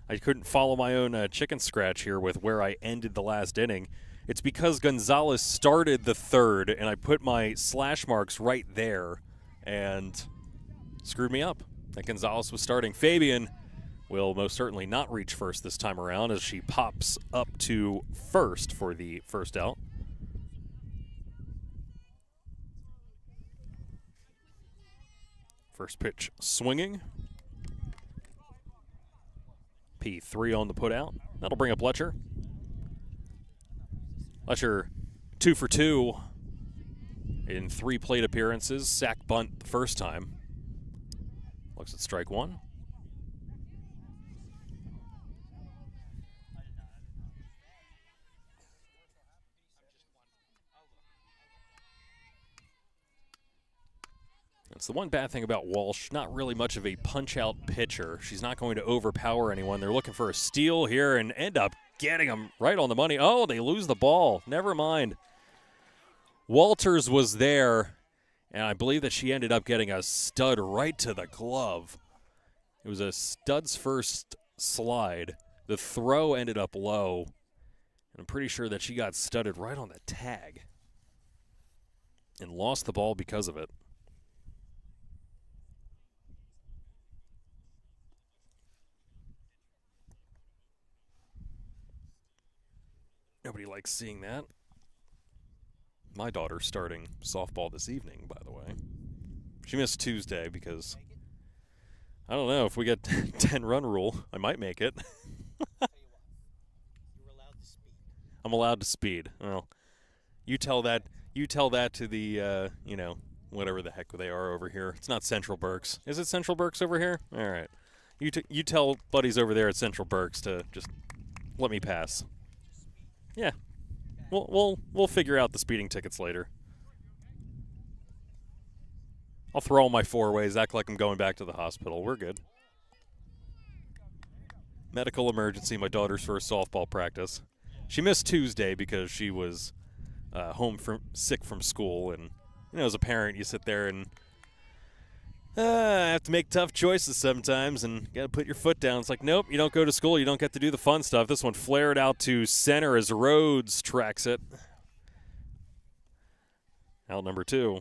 I couldn't follow my own chicken scratch here with where I ended the last inning. It's because Gonzalez started the 3rd, and I put my slash marks right there and screwed me up. That Gonzalez was starting. Fabian will most certainly not reach first this time around, as she pops up to first for the first out. First pitch swinging. P3 on the put out. That'll bring up Letcher. Letcher 2 for 2 in 3 plate appearances. Sack bunt the first time. Looks at strike 1. It's the one bad thing about Walsh, not really much of a punch-out pitcher. She's not going to overpower anyone. They're looking for a steal here and end up getting them right on the money. Oh, they lose the ball. Never mind. Walters was there, and I believe that she ended up getting a stud right to the glove. It was a stud's first slide. The throw ended up low, and I'm pretty sure that she got studded right on the tag and lost the ball because of it. Nobody likes seeing that. My daughter's starting softball this evening, by the way. She missed Tuesday because, I don't know, if we get 10-run rule, I might make it. I'm allowed to speed. Well, you tell that to the, whatever the heck they are over here. It's not Central Berks. Is it Central Berks over here? All right. You tell buddies over there at Central Berks to just let me pass. Yeah, we'll figure out the speeding tickets later. I'll throw all my 4-ways, act like I'm going back to the hospital. We're good. Medical emergency, my daughter's first softball practice. She missed Tuesday because she was sick from school, and as a parent, you sit there and have to make tough choices sometimes, and got to put your foot down. It's like, nope, you don't go to school. You don't get to do the fun stuff. This one flared out to center as Rhodes tracks it. Out number 2.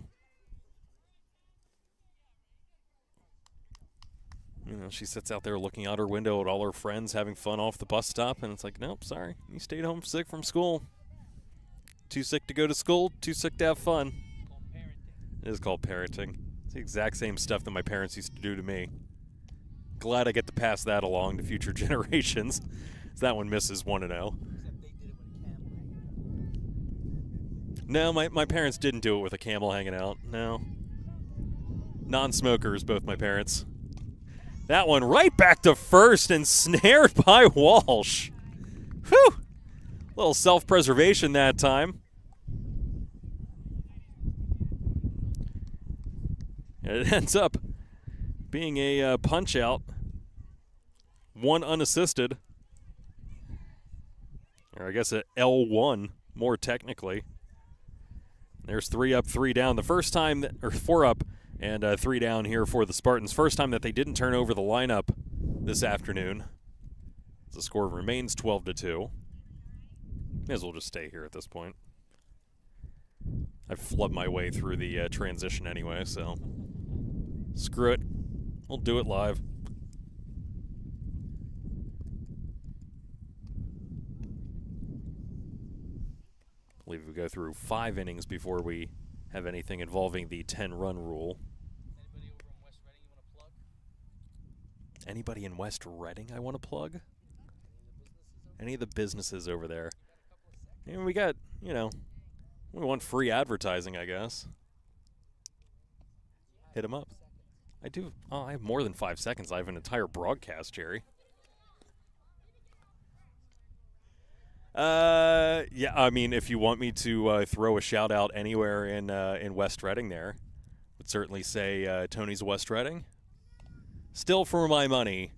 She sits out there looking out her window at all her friends having fun off the bus stop, and it's like, nope, sorry. You stayed home sick from school. Too sick to go to school, too sick to have fun. It is called parenting. It's the exact same stuff that my parents used to do to me. Glad I get to pass that along to future generations. That one misses 1-0. No, my parents didn't do it with a camel hanging out. No. Non-smokers, both my parents. That one right back to first and snared by Walsh. Whew! Little self-preservation that time. It ends up being a punch-out. 1 unassisted. Or I guess a L1, more technically. There's 3 up, 3 down. The first time, or 4 up and 3 down here for the Spartans. First time that they didn't turn over the lineup this afternoon. The score remains 12-2. May as well just stay here at this point. I've flubbed my way through the transition anyway, so screw it. We'll do it live. I believe we go through 5 innings before we have anything involving the 10-run rule. Anybody in West Reading I want to plug? Any of the businesses over there? And we got, We want free advertising, I guess. Hit him up. I do. Oh, I have more than 5 seconds. I have an entire broadcast, Jerry. Yeah, I mean, if you want me to throw a shout out anywhere in West Reading there, would certainly say Tony's West Reading. Still, for my money,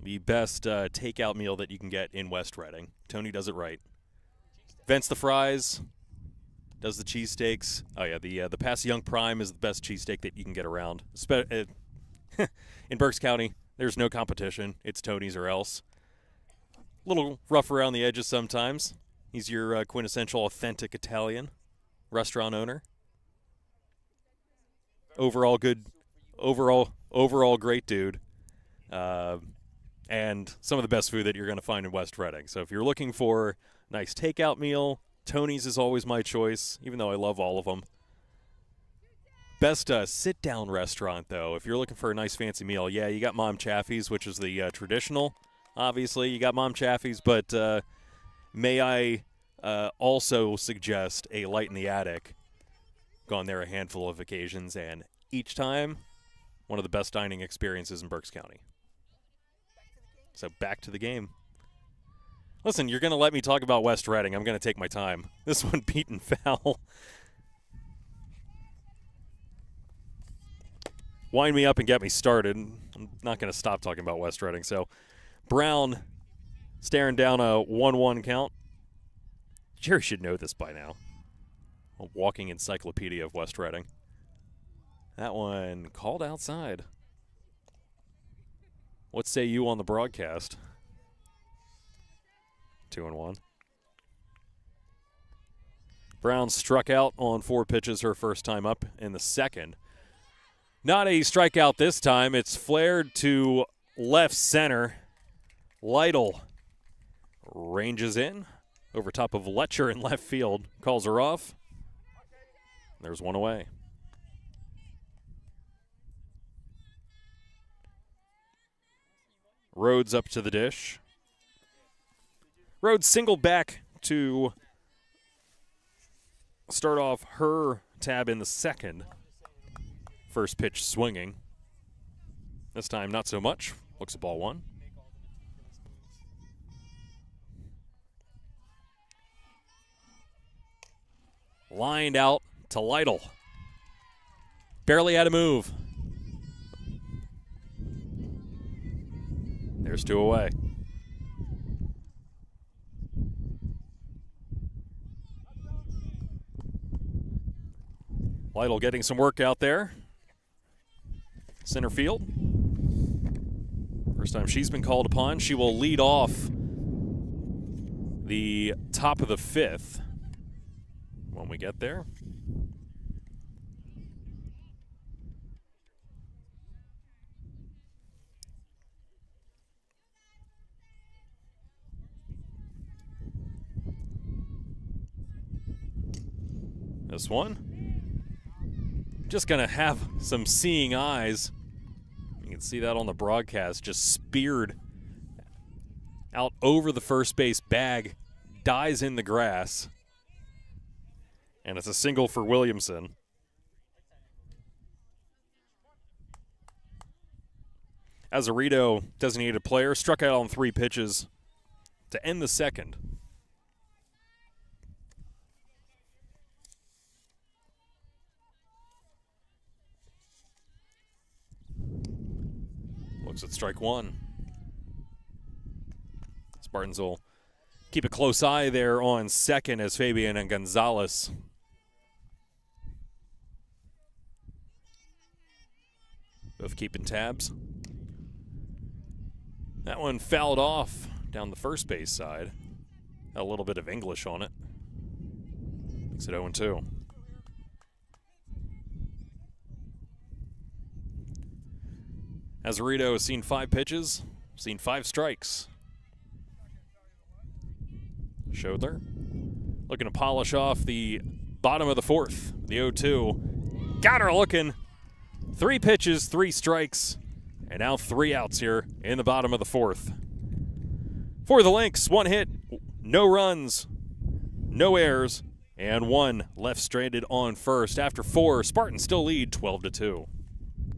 the best takeout meal that you can get in West Reading. Tony does it right. Vents the fries, does the cheesesteaks. Oh yeah, the Pass Young Prime is the best cheesesteak that you can get around. In Berks County, there's no competition. It's Tony's or else. A little rough around the edges sometimes. He's your quintessential authentic Italian restaurant owner. Overall good, overall great dude. And some of the best food that you're going to find in West Reading. So if you're looking for a nice takeout meal, Tony's is always my choice, even though I love all of them. Best sit-down restaurant, though, if you're looking for a nice fancy meal, yeah, you got Mom Chaffee's, which is the traditional. Obviously, you got Mom Chaffee's, but may I also suggest a Light in the Attic. Gone there a handful of occasions, and each time, one of the best dining experiences in Berks County. So back to the game. Listen, you're going to let me talk about West Reading. I'm going to take my time. This one beaten foul. Wind me up and get me started. I'm not going to stop talking about West Reading. So Brown staring down a 1-1 count. Jerry should know this by now. A walking encyclopedia of West Reading. That one called outside. What say you on the broadcast? 2-1. Brown struck out on 4 pitches her first time up in the second. Not a strikeout this time. It's flared to left center. Lytle ranges in over top of Letcher in left field. Calls her off. There's one away. Rhodes up to the dish. Rhodes singled back to start off her tab in the second. First pitch swinging. This time not so much. Looks at ball 1. Lined out to Lytle. Barely had a move. There's 2 away. Lytle getting some work out there. Center field. First time she's been called upon. She will lead off the top of the 5th when we get there. This one, just going to have some seeing eyes. You can see that on the broadcast, just speared out over the first base bag, dies in the grass, and it's a single for Williamson. Azarito, designated player, struck out on 3 pitches to end the second. Looks at strike 1. Spartans will keep a close eye there on second as Fabian and Gonzalez both keeping tabs. That one fouled off down the first base side. A little bit of English on it. Makes it 0-2. Azarito has seen 5 pitches, seen 5 strikes. Shodler looking to polish off the bottom of the 4th, the 0-2. Got her looking. 3 pitches, 3 strikes, and now 3 outs here in the bottom of the 4th. For the Lynx, 1 hit, no runs, no errors, And one left stranded on first. After 4, Spartans still lead 12-2.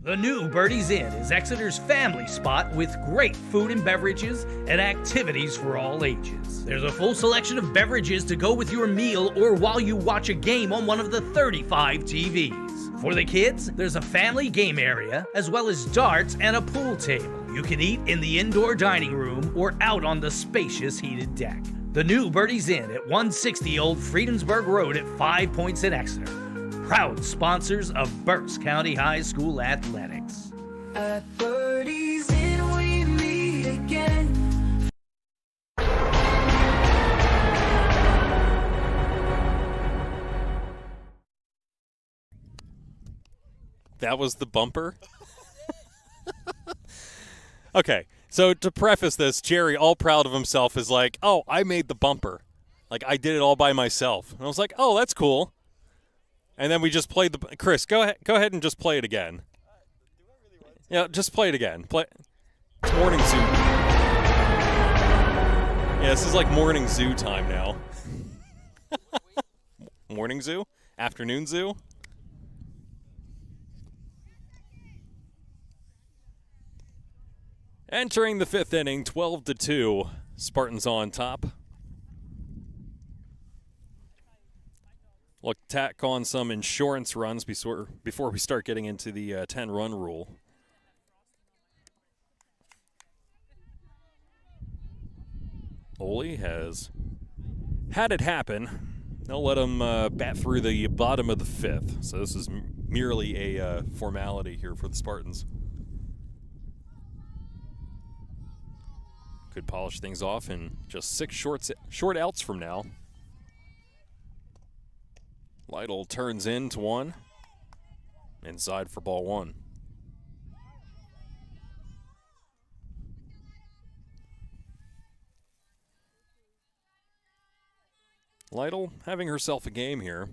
The new Birdie's Inn is Exeter's family spot with great food and beverages and activities for all ages. There's a full selection of beverages to go with your meal or while you watch a game on one of the 35 TVs. For the kids, there's a family game area, as well as darts and a pool table. You can eat in the indoor dining room or out on the spacious heated deck. The new Birdie's Inn at 160 Old Friedensburg Road at 5 Points in Exeter. Proud sponsors of Berks County High School Athletics. At Birdie's Inn we meet again. That was the bumper? Okay, so to preface this, Jerry, all proud of himself, is like, oh, I made the bumper. Like, I did it all by myself. And I was like, oh, that's cool. And then we just played the... Chris, go ahead and just play it again. Yeah, just play it again. It's morning zoo. Yeah, this is like morning zoo time now. Morning zoo? Afternoon zoo? Entering the 5th inning, 12-2. Spartans on top. Look, tack on some insurance runs before we start getting into the 10-run rule. Oley has had it happen. They'll let him bat through the bottom of the 5th. So this is merely a formality here for the Spartans. Could polish things off in just 6 short outs from now. Lytle turns into 1. Inside for ball 1. Lytle having herself a game here.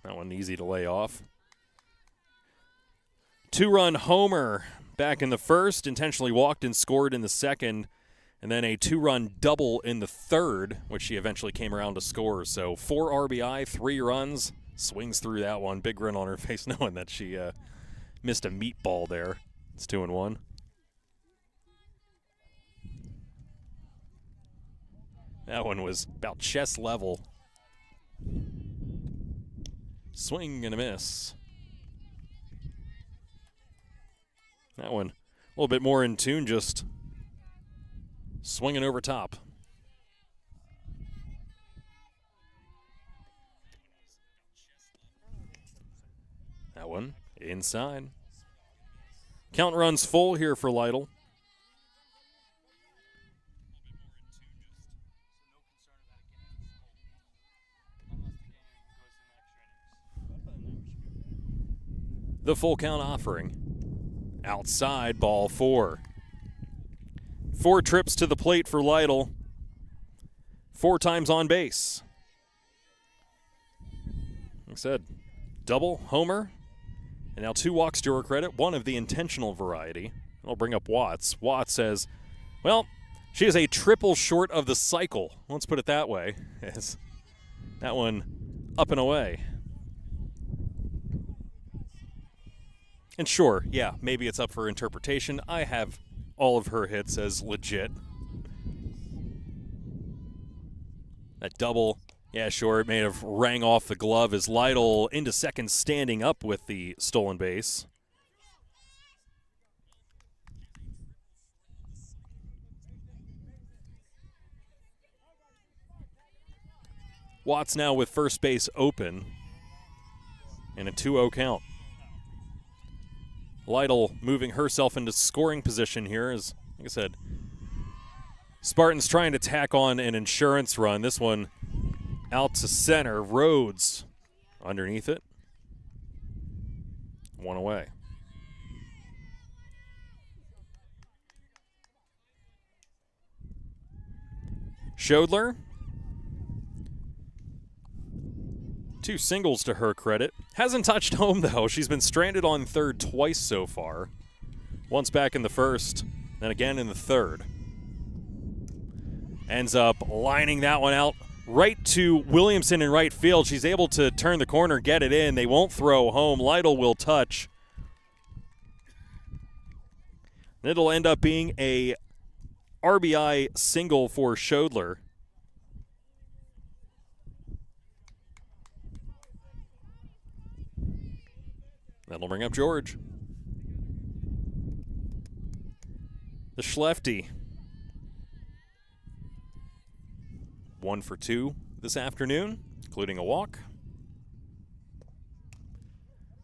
That one easy to lay off. 2-run homer back in the 1st, intentionally walked and scored in the 2nd. And then a 2-run double in the 3rd, which she eventually came around to score. So 4 RBI, 3 runs, swings through that one. Big grin on her face knowing that she missed a meatball there. It's 2-1. That one was about chest level. Swing and a miss. That one a little bit more in tune, just swinging over top. That one inside. Count runs full here for Lytle. The full count offering. Outside, ball 4. 4 trips to the plate for Lytle. 4 times on base. Like I said, double, homer, and now 2 walks to her credit, 1 of the intentional variety. I'll bring up Watts. Watts says, well, she is a triple short of the cycle. Let's put it that way. Yes. That one up and away. And sure, yeah, maybe it's up for interpretation. I have all of her hits as legit. That double, yeah, sure, it may have rang off the glove as Lytle into second standing up with the stolen base. Watts now with first base open and a 2-0 count. Lytle moving herself into scoring position here as, like I said, Spartans trying to tack on an insurance run. This one out to center. Rhodes underneath it. 1 away. Shodler. 2 singles to her credit. Hasn't touched home, though. She's been stranded on third twice so far. Once back in the 1st, then again in the 3rd. Ends up lining that one out right to Williamson in right field. She's able to turn the corner, get it in. They won't throw home. Lytle will touch. It'll end up being a RBI single for Schodler. That'll bring up George. The Schlefty. 1 for 2 this afternoon, including a walk.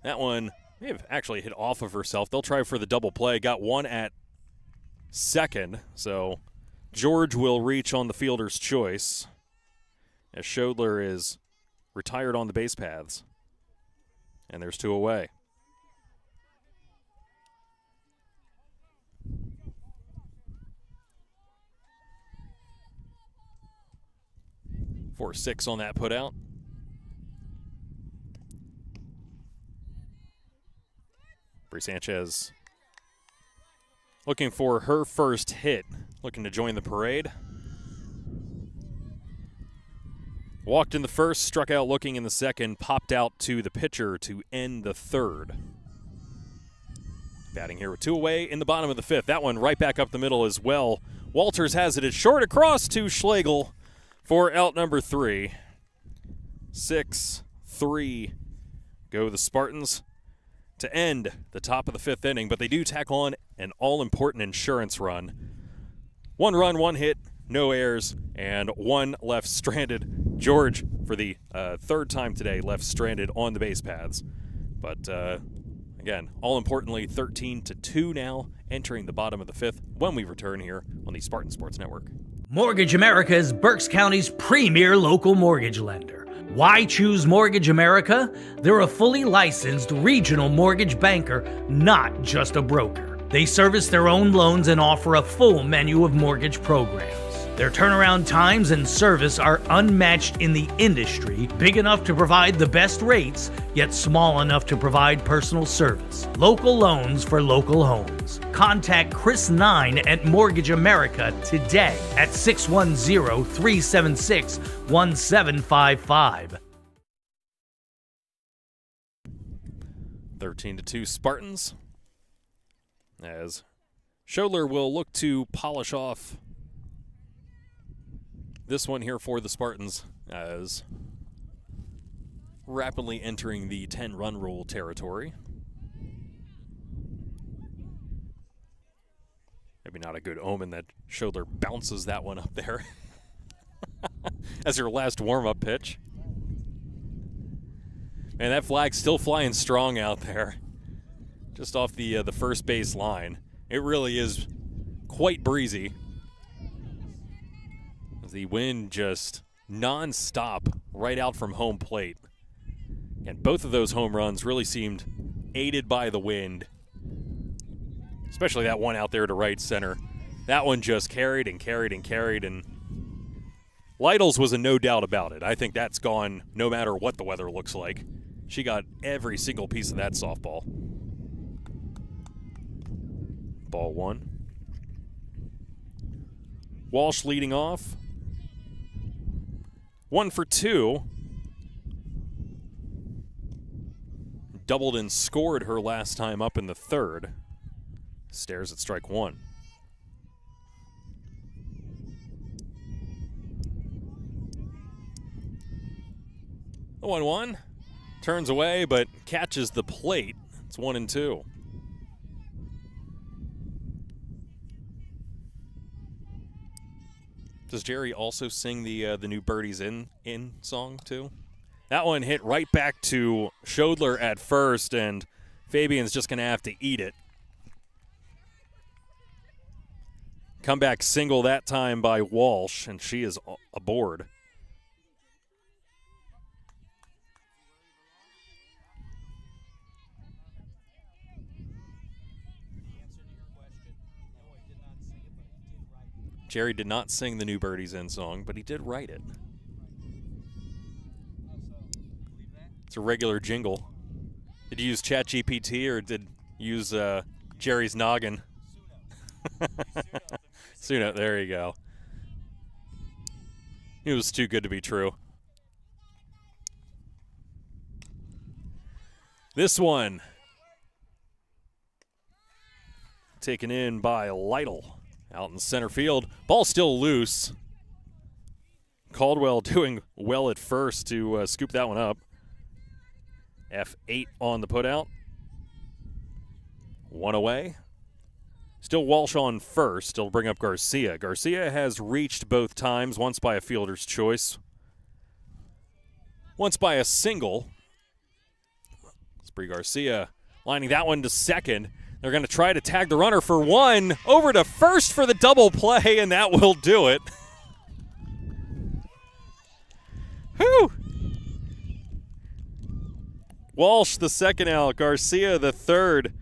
That one may have actually hit off of herself. They'll try for the double play. Got one at second, so George will reach on the fielder's choice as Schodler is retired on the base paths. And there's 2 away. For 6 on that put out. Bree Sanchez looking for her first hit, looking to join the parade. Walked in the first, struck out looking in the second, popped out to the pitcher to end the third. Batting here with 2 away in the bottom of the 5th. That one right back up the middle as well. Walters has it. It's short across to Schlegel for out number 3. 6-3 go the Spartans to end the top of the 5th inning, but they do tack on an all-important insurance run. 1 run, 1 hit, no errors, and 1 left stranded. George, for the 3rd time today, left stranded on the base paths. But again, all importantly, 13-2 now, entering the bottom of the 5th when we return here on the Spartan Sports Network. Mortgage America is Berks County's premier local mortgage lender. Why choose Mortgage America? They're a fully licensed regional mortgage banker, not just a broker. They service their own loans and offer a full menu of mortgage programs. Their turnaround times and service are unmatched in the industry, big enough to provide the best rates, yet small enough to provide personal service. Local loans for local homes. Contact Chris 9 at Mortgage America today at 610-376-1755. 13-2 Spartans, as Schodler will look to polish off this one here for the Spartans, as rapidly entering the 10-run rule territory. Maybe not a good omen that Schodler bounces that one up there as her last warm-up pitch. Man, that flag's still flying strong out there, just off the first base line. It really is quite breezy. The wind just non-stop right out from home plate. And both of those home runs really seemed aided by the wind, especially that one out there to right center. That one just carried and carried and carried, and Lytle's was a no doubt about it. I think that's gone no matter what the weather looks like. She got every single piece of that softball. Ball 1. Walsh leading off. 1 for 2. Doubled and scored her last time up in the 3rd. Stares at strike 1. The 1-1 turns away but catches the plate. It's 1-2. Does Jerry also sing the new Birdies In song too? That one hit right back to Schodler at first, and Fabian's just going to have to eat it. Comeback single that time by Walsh, and she is aboard. Jerry did not sing the new Birdies In song, but he did write it. It's a regular jingle. Did you use ChatGPT or did you use Jerry's noggin? Suno, there you go. It was too good to be true. This one taken in by Lytle out in center field. Ball still loose. Caldwell doing well at first to scoop that one up. F8 on the putout. One away. Still Walsh on first. It'll bring up Garcia. Garcia has reached both times, once by a fielder's choice, once by a single. Spree Garcia lining that one to second. They're going to try to tag the runner for one. Over to first for the double play, and that will do it. Whew. Walsh the second out. Garcia the third.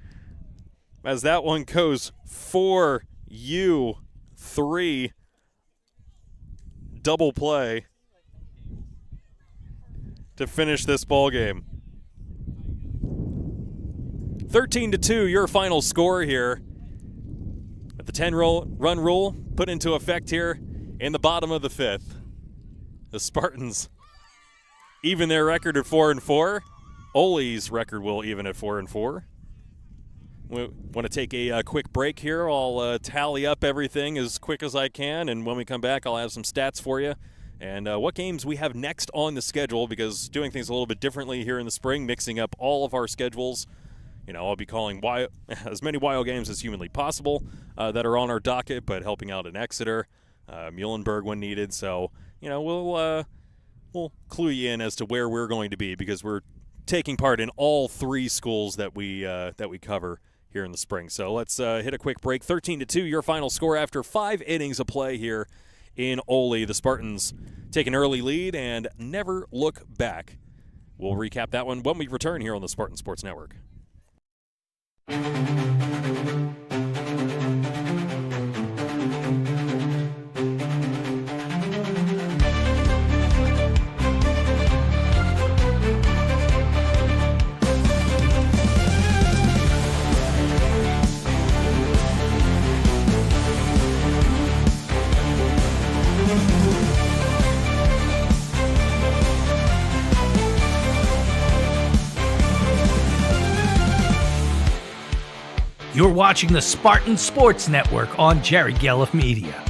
As that one goes 4-3. Double play to finish this ball game. 13-2, your final score here. With the 10-run rule put into effect here in the bottom of the fifth. The Spartans even their record at 4-4. Oley's record will even at 4-4. We want to take a quick break here. I'll tally up everything as quick as I can, and when we come back, I'll have some stats for you and what games we have next on the schedule, because doing things a little bit differently here in the spring, mixing up all of our schedules. You know, I'll be calling as many Wild games as humanly possible that are on our docket, but helping out in Exeter, Muhlenberg when needed. So, you know, we'll clue you in as to where we're going to be, because we're taking part in all three schools that we cover here in the spring. So let's hit a quick break. 13-2, your final score after 5 innings of play here in Oley. The Spartans take an early lead and never look back. We'll recap that one when we return here on the Spartan Sports Network. You're watching the Spartan Sports Network on Jerry Gelliff Media.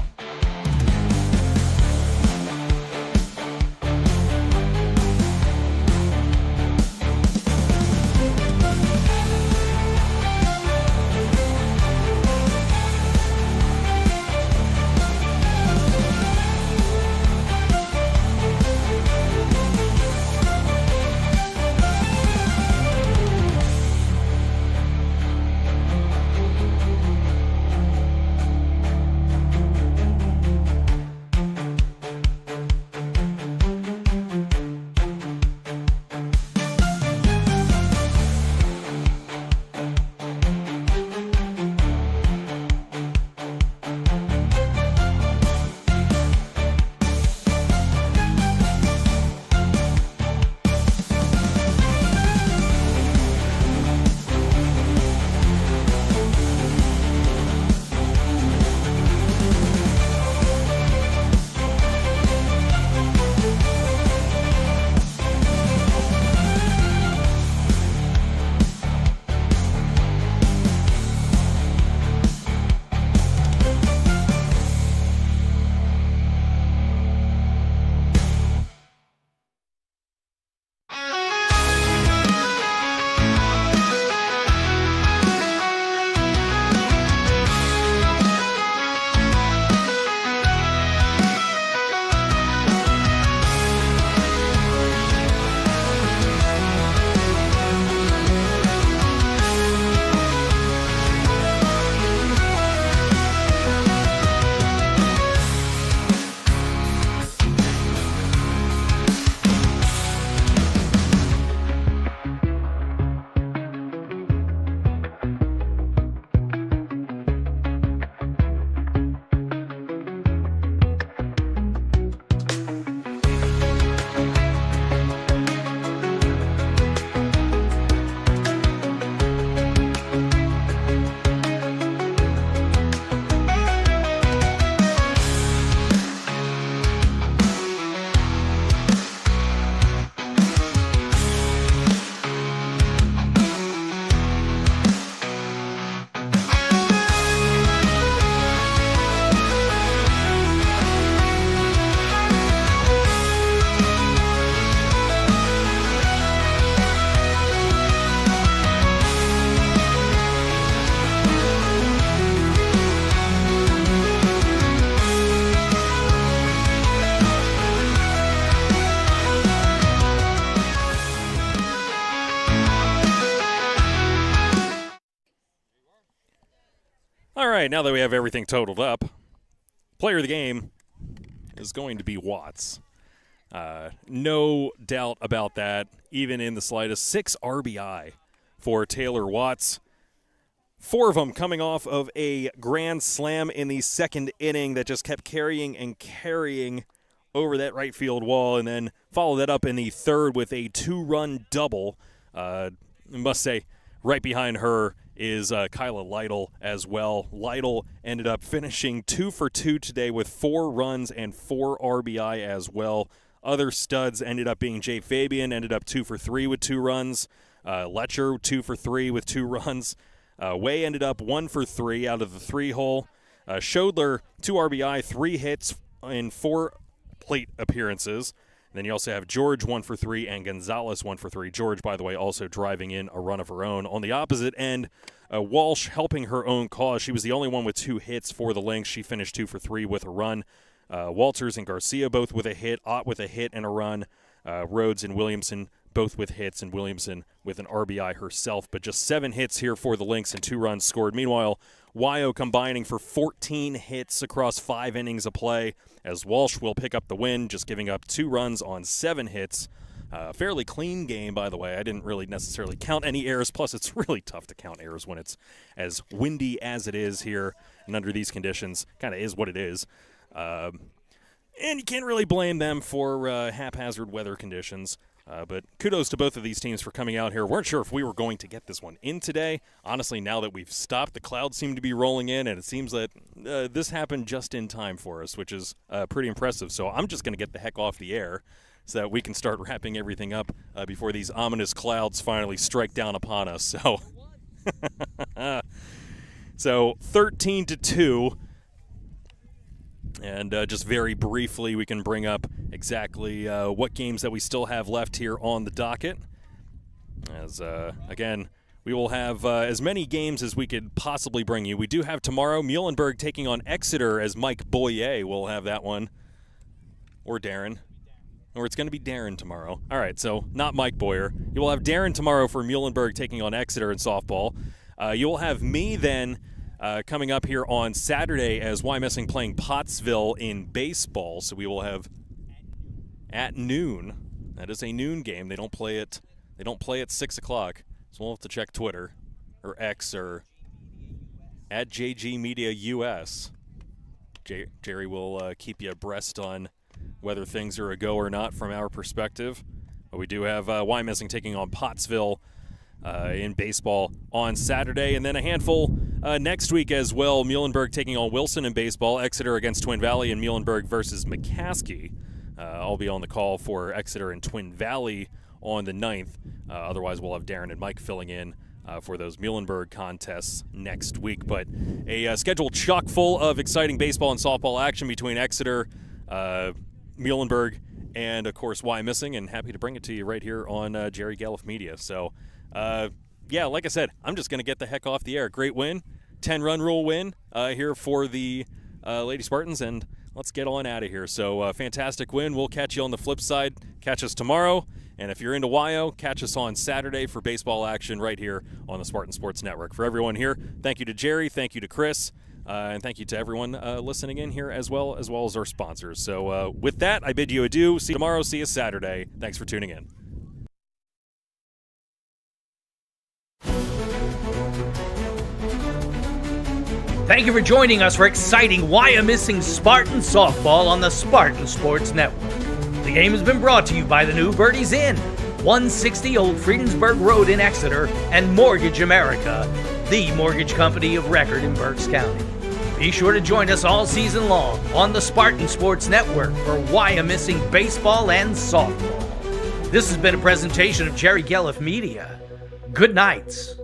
right, now that we have everything totaled up, player of the game is going to be Watts. No doubt about that, even in the slightest. 6 RBI for Taylor Watts. 4 of them coming off of a grand slam in the second inning that just kept carrying and carrying over that right field wall, and then followed that up in the third with a 2-run double. I must say, right behind her is Kyla Lytle as well. Lytle ended up finishing 2 for 2 today with 4 runs and 4 RBI as well. Other studs ended up being Jay Fabian, ended up 2 for 3 with 2 runs. Letcher, 2 for 3 with 2 runs. Way ended up 1 for 3 out of the 3-hole. Shodler, 2 RBI, 3 hits in 4 plate appearances. Then you also have George 1 for 3 and Gonzalez 1 for 3. George, by the way, also driving in a run of her own. On the opposite end, Walsh helping her own cause. She was the only one with 2 hits for the Lynx. She finished 2 for 3 with a run. Walters and Garcia both with a hit. Ott with a hit and a run. Rhodes and Williamson both with hits, and Williamson with an RBI herself. But just 7 hits here for the Lynx and 2 runs scored. Meanwhile, Wyo combining for 14 hits across 5 innings of play, as Walsh will pick up the win, just giving up 2 runs on 7 hits. Fairly clean game, by the way. I didn't really necessarily count any errors. Plus, it's really tough to count errors when it's as windy as it is here, and under these conditions, kind of is what it is. And you can't really blame them for haphazard weather conditions. But kudos to both of these teams for coming out here. Weren't sure if we were going to get this one in today. Honestly, now that we've stopped, the clouds seem to be rolling in, and it seems that this happened just in time for us, which is pretty impressive. So I'm just going to get the heck off the air so that we can start wrapping everything up before these ominous clouds finally strike down upon us. So 13-2. And just very briefly, we can bring up exactly what games that we still have left here on the docket. As, again, we will have as many games as we could possibly bring you. We do have tomorrow Muhlenberg taking on Exeter, as Mike Boyer will have that one. Or Darren. Or it's going to be Darren tomorrow. All right, so not Mike Boyer. You will have Darren tomorrow for Muhlenberg taking on Exeter in softball. You will have me then coming up here on Saturday as Wyomissing playing Pottsville in baseball. So we will have at noon. That is a noon game. They don't play it. They don't play at 6 o'clock. So we'll have to check Twitter or X or at JG Media US. Jerry will keep you abreast on whether things are a go or not from our perspective. But we do have Wyomissing taking on Pottsville in baseball on Saturday, and then a handful next week as well. Muhlenberg taking on Wilson in baseball, Exeter against Twin Valley, and Muhlenberg versus McCaskey. I'll be on the call for Exeter and Twin Valley on the 9th. Otherwise, we'll have Darren and Mike filling in for those Muhlenberg contests next week. But a schedule chock full of exciting baseball and softball action between Exeter, Muhlenberg, and, of course, Wyomissing, and happy to bring it to you right here on Jerry Gelliff Media. So, yeah, like I said, I'm just going to get the heck off the air. Great win, 10-run rule win here for the Lady Spartans, and let's get on out of here. So, fantastic win. We'll catch you on the flip side. Catch us tomorrow, and if you're into Wyo, catch us on Saturday for baseball action right here on the Spartan Sports Network. For everyone here, thank you to Jerry, thank you to Chris, and thank you to everyone listening in here as well as our sponsors. So, with that, I bid you adieu. See you tomorrow. See you Saturday. Thanks for tuning in. Thank you for joining us for exciting Wyomissing Spartan softball on the Spartan Sports Network. The game has been brought to you by the new Birdies Inn, 160 Old Friedensburg Road in Exeter, and Mortgage America, the mortgage company of record in Berks County. Be sure to join us all season long on the Spartan Sports Network for Wyomissing baseball and softball. This has been a presentation of Jerry Gelliff Media. Good nights.